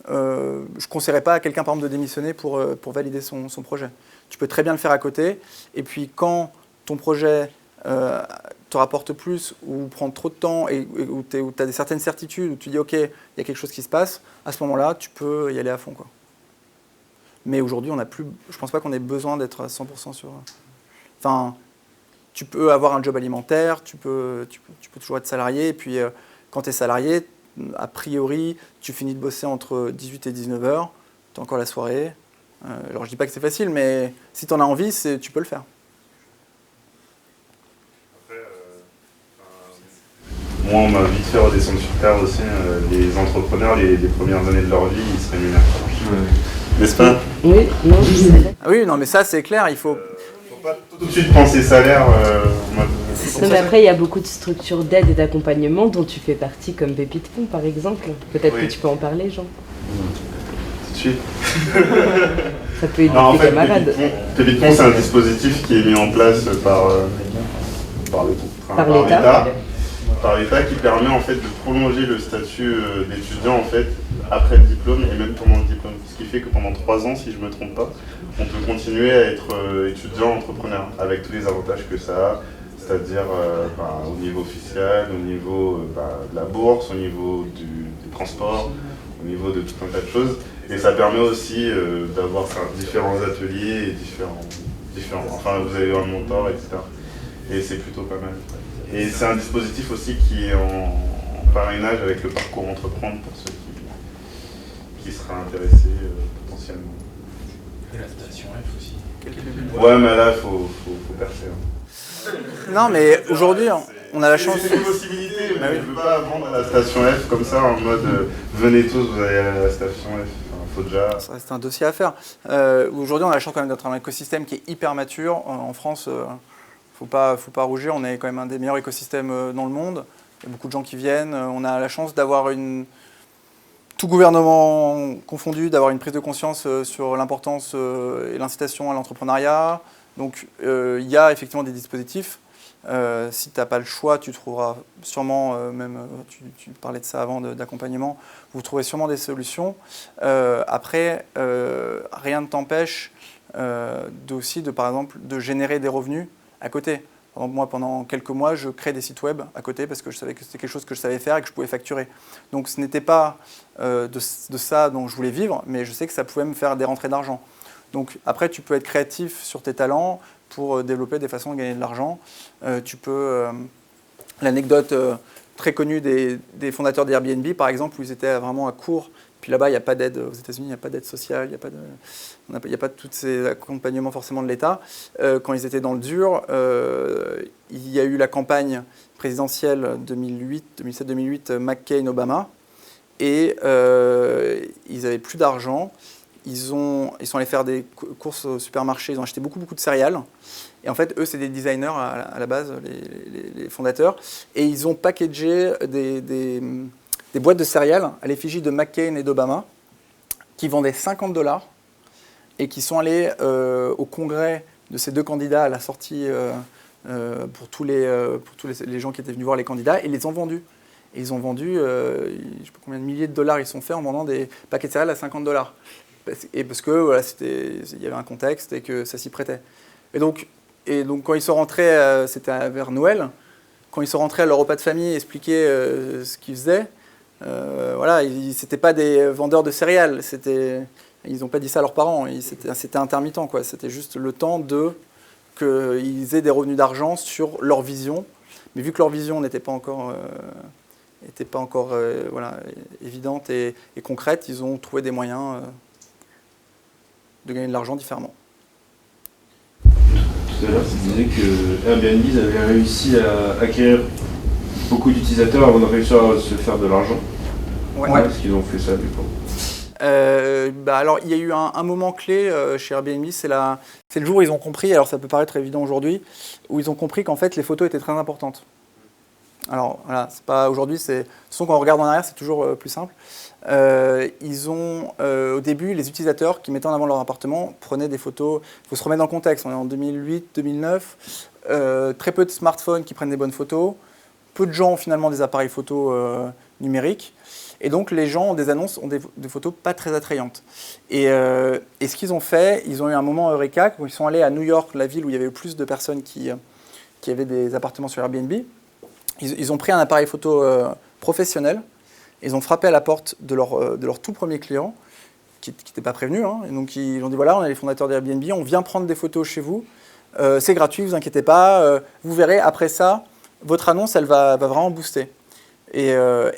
je ne conseillerais pas à quelqu'un, par exemple, de démissionner pour valider son projet. Tu peux très bien le faire à côté, et puis quand ton projet te rapporte plus, ou prend trop de temps, et où tu as certaines certitudes, où tu dis « Ok, il y a quelque chose qui se passe », à ce moment-là, tu peux y aller à fond, quoi. Mais aujourd'hui, je ne pense pas qu'on ait besoin d'être à 100% sur... Enfin, tu peux avoir un job alimentaire, tu peux toujours être salarié, et puis quand tu es salarié, a priori, tu finis de bosser entre 18 et 19 heures, tu as encore la soirée. Alors je dis pas que c'est facile, mais si tu en as envie, tu peux le faire. Moi, on m'a vite fait redescendre sur terre aussi. Les entrepreneurs, les premières années de leur vie, ils se rémunèrent. N'est-ce pas? Oui, non, je sais. Ah oui, non, mais ça, c'est clair, il faut pas tout de suite penser salaire. Non, mais après, il y a beaucoup de structures d'aide et d'accompagnement dont tu fais partie, comme Pépite Pont, par exemple. Peut-être que tu peux en parler, Jean. Tout de suite. Ça peut aider tes camarades. Pépite Pont, c'est un dispositif qui est mis en place par l'État. Par l'État, qui permet en fait de prolonger le statut d'étudiant en fait après le diplôme et même pendant le diplôme. Ce qui fait que pendant 3 ans, si je ne me trompe pas, on peut continuer à être étudiant entrepreneur avec tous les avantages que ça a, c'est-à-dire au niveau fiscal, au niveau de la bourse, au niveau du transport, au niveau de tout un tas de choses. Et ça permet aussi d'avoir différents ateliers et différents. Enfin, vous avez un mentor, etc. Et c'est plutôt pas mal. Et c'est un dispositif aussi qui est en parrainage avec le parcours entreprendre pour ceux qui seraient intéressés potentiellement. Et la station F aussi. Ouais, mais là, il faut percer. Non, mais aujourd'hui, on a la chance... C'est une possibilité, mais je ne veux pas vendre à la station F comme ça, en mode venez tous, vous allez à la station F. Enfin, faut déjà... Ça reste un dossier à faire. Aujourd'hui, on a la chance quand même d'être un écosystème qui est hyper mature. En France... Faut pas rougir, on est quand même un des meilleurs écosystèmes dans le monde. Il y a beaucoup de gens qui viennent. On a la chance d'avoir tout gouvernement confondu, d'avoir une prise de conscience sur l'importance et l'incitation à l'entrepreneuriat. Donc il y a effectivement des dispositifs. Si tu n'as pas le choix, tu trouveras sûrement, tu parlais de ça avant, d'accompagnement, vous trouverez sûrement des solutions. Après, rien ne t'empêche par exemple, de générer des revenus à côté. Par exemple, moi, pendant quelques mois, je crée des sites web à côté parce que je savais que c'était quelque chose que je savais faire et que je pouvais facturer. Donc ce n'était pas de ça dont je voulais vivre, mais je sais que ça pouvait me faire des rentrées d'argent. Donc après, tu peux être créatif sur tes talents pour développer des façons de gagner de l'argent. L'anecdote très connue des fondateurs d'Airbnb, par exemple, où ils étaient vraiment à court. Puis là-bas, il n'y a pas d'aide, aux États-Unis, il n'y a pas d'aide sociale, il n'y a pas tous ces accompagnements forcément de l'État. Quand ils étaient dans le dur, il y a eu la campagne présidentielle 2007-2008, McCain-Obama, et ils n'avaient plus d'argent. Ils sont allés faire des courses au supermarché, ils ont acheté beaucoup de céréales. Et en fait, eux, c'est des designers à la base, les fondateurs. Et ils ont packagé des boîtes de céréales à l'effigie de McCain et d'Obama qui vendaient $50 et qui sont allés au congrès de ces deux candidats à la sortie pour tous les gens qui étaient venus voir les candidats et les ont vendus. Et ils ont vendu, je ne sais pas combien de milliers de dollars ils sont faits en vendant des paquets de céréales à $50. Et parce que voilà, il y avait un contexte et que ça s'y prêtait. Et donc quand ils sont rentrés, c'était vers Noël, quand ils sont rentrés à leur repas de famille expliquer ce qu'ils faisaient, voilà, c'était pas des vendeurs de céréales, ils n'ont pas dit ça à leurs parents, c'était intermittent, quoi. C'était juste le temps qu'ils aient des revenus d'argent sur leur vision, mais vu que leur vision n'était pas encore, voilà, évidente et concrète, ils ont trouvé des moyens de gagner de l'argent différemment. Tout à l'heure, tu disais que Airbnb avait réussi à acquérir beaucoup d'utilisateurs avant de réussir à se faire de l'argent. Ouais. Parce qu'ils ont fait ça du coup. Alors, il y a eu un moment clé chez Airbnb, c'est le jour où ils ont compris, alors ça peut paraître évident aujourd'hui, où ils ont compris qu'en fait les photos étaient très importantes. Alors voilà, c'est pas aujourd'hui, de toute façon quand on regarde en arrière, c'est toujours plus simple. Au début, les utilisateurs qui mettaient en avant leur appartement prenaient des photos. Il faut se remettre dans le contexte, on est en 2008, 2009, très peu de smartphones qui prennent des bonnes photos, peu de gens ont finalement des appareils photo numériques. Et donc les gens ont des annonces, ont des photos pas très attrayantes. Et ce qu'ils ont fait, ils ont eu un moment eureka où ils sont allés à New York, la ville où il y avait le plus de personnes qui avaient des appartements sur Airbnb. Ils ont pris un appareil photo professionnel, ils ont frappé à la porte de leur tout premier client, qui n'était pas prévenu. Hein. Et donc ils ont dit voilà, on est les fondateurs d'Airbnb, on vient prendre des photos chez vous, c'est gratuit, vous inquiétez pas, vous verrez, après ça, votre annonce, elle va vraiment booster. Et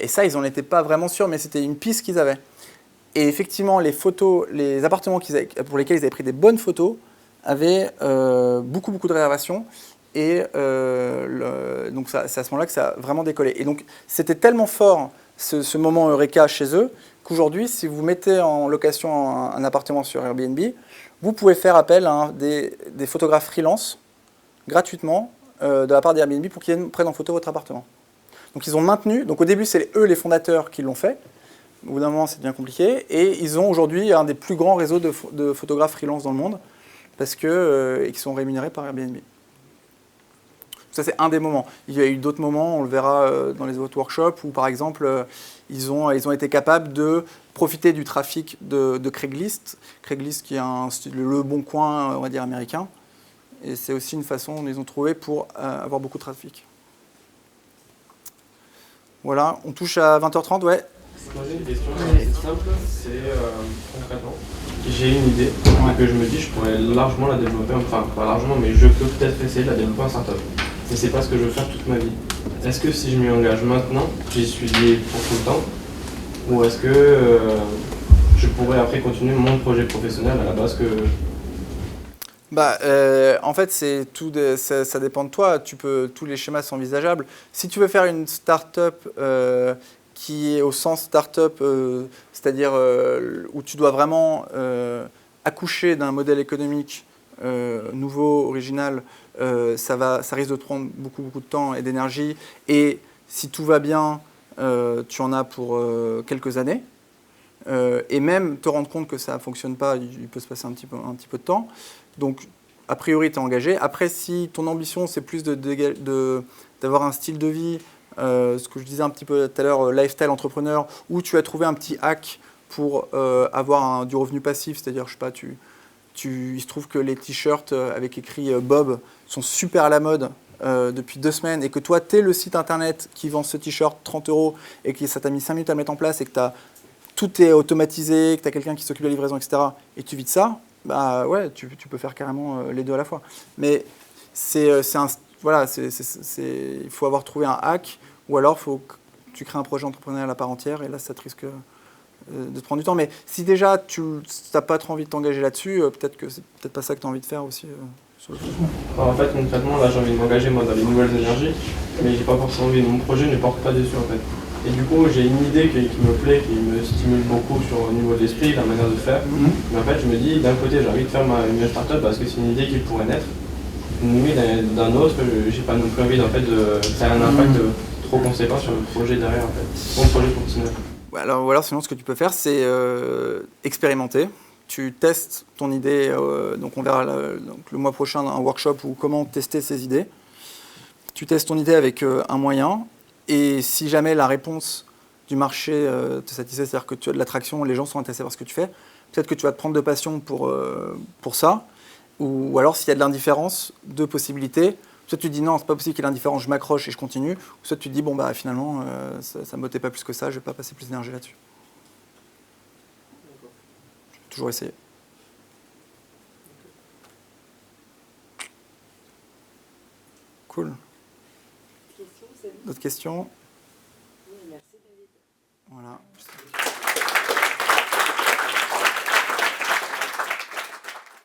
ça, ils n'en étaient pas vraiment sûrs, mais c'était une piste qu'ils avaient. Et effectivement, les appartements pour lesquels ils avaient pris des bonnes photos avaient beaucoup de réservations. Et donc c'est à ce moment-là que ça a vraiment décollé. Et donc c'était tellement fort ce moment Eureka chez eux qu'aujourd'hui, si vous mettez en location un appartement sur Airbnb, vous pouvez faire appel à des photographes freelance gratuitement de la part d'Airbnb pour qu'ils prennent en photo votre appartement. Donc ils ont maintenu, donc au début c'est eux les fondateurs qui l'ont fait, au bout d'un moment c'est bien compliqué, et ils ont aujourd'hui un des plus grands réseaux de photographes freelance dans le monde, parce qu'ils sont rémunérés par Airbnb. Ça c'est un des moments. Il y a eu d'autres moments, on le verra dans les autres workshops, où par exemple ils ont été capables de profiter du trafic de Craigslist, Craigslist qui est le bon coin, on va dire, américain, et c'est aussi une façon dont ils ont trouvé pour avoir beaucoup de trafic. Voilà, on touche à 20h30, ouais. Moi j'ai une question assez simple, c'est concrètement, j'ai une idée que je me dis je pourrais largement la développer, enfin pas largement, mais je peux peut-être essayer de la développer en startup. Et c'est pas ce que je veux faire toute ma vie. Est-ce que si je m'y engage maintenant, j'y suis lié pour tout le temps, ou est-ce que je pourrais après continuer mon projet professionnel à la base que... En fait, ça dépend de toi. Tous les schémas sont envisageables. Si tu veux faire une start-up qui est au sens start-up, c'est-à-dire où tu dois vraiment accoucher d'un modèle économique nouveau, original, ça risque de te prendre beaucoup de temps et d'énergie. Et si tout va bien, tu en as pour quelques années. Et même te rendre compte que ça ne fonctionne pas, il peut se passer un petit peu de temps. Donc, a priori, tu es engagé. Après, si ton ambition, c'est plus d'avoir un style de vie, ce que je disais un petit peu tout à l'heure, lifestyle entrepreneur, où tu as trouvé un petit hack pour avoir du revenu passif, c'est-à-dire, je sais pas, il se trouve que les t-shirts avec écrit Bob sont super à la mode depuis 2 semaines, et que toi, tu es le site internet qui vend ce t-shirt 30 € et que ça t'a mis 5 minutes à le mettre en place, et que tout est automatisé, que tu as quelqu'un qui s'occupe de la livraison, etc., et tu vis de ça, ouais, tu peux faire carrément les deux à la fois. Mais il faut avoir trouvé un hack, ou alors il faut que tu crées un projet entrepreneurial à part entière, et là, ça te risque de te prendre du temps. Mais si déjà, tu n'as pas trop envie de t'engager là-dessus, peut-être que c'est peut-être pas ça que tu as envie de faire aussi sur le coup. En fait, concrètement, là, j'ai envie de m'engager moi dans les nouvelles énergies, mais j'ai pas forcément envie. Mon projet ne porte pas dessus, en fait. Et du coup, j'ai une idée qui me plaît, qui me stimule beaucoup sur le niveau de l'esprit, la manière de faire. Mais en fait, je me dis, d'un côté, j'ai envie de faire une start-up parce que c'est une idée qui pourrait naître. Mais d'un autre, j'ai pas non plus envie de faire un impact trop conséquent sur le projet derrière, en fait. Mon projet professionnel. Alors, sinon, ce que tu peux faire, c'est expérimenter. Tu testes ton idée. Donc, on verra le mois prochain un workshop où comment tester ses idées. Tu testes ton idée avec un moyen. Et si jamais la réponse du marché te satisfait, c'est-à-dire que tu as de l'attraction, les gens sont intéressés par ce que tu fais, peut-être que tu vas te prendre de passion pour ça. Ou alors, s'il y a de l'indifférence, 2 possibilités. Soit tu dis non, c'est pas possible qu'il y ait l'indifférence, je m'accroche et je continue. Ou soit tu te dis, finalement, ça ne me motive pas plus que ça, je ne vais pas passer plus d'énergie là-dessus. Toujours essayer. Cool. D'autres questions ? Oui, merci David. Voilà.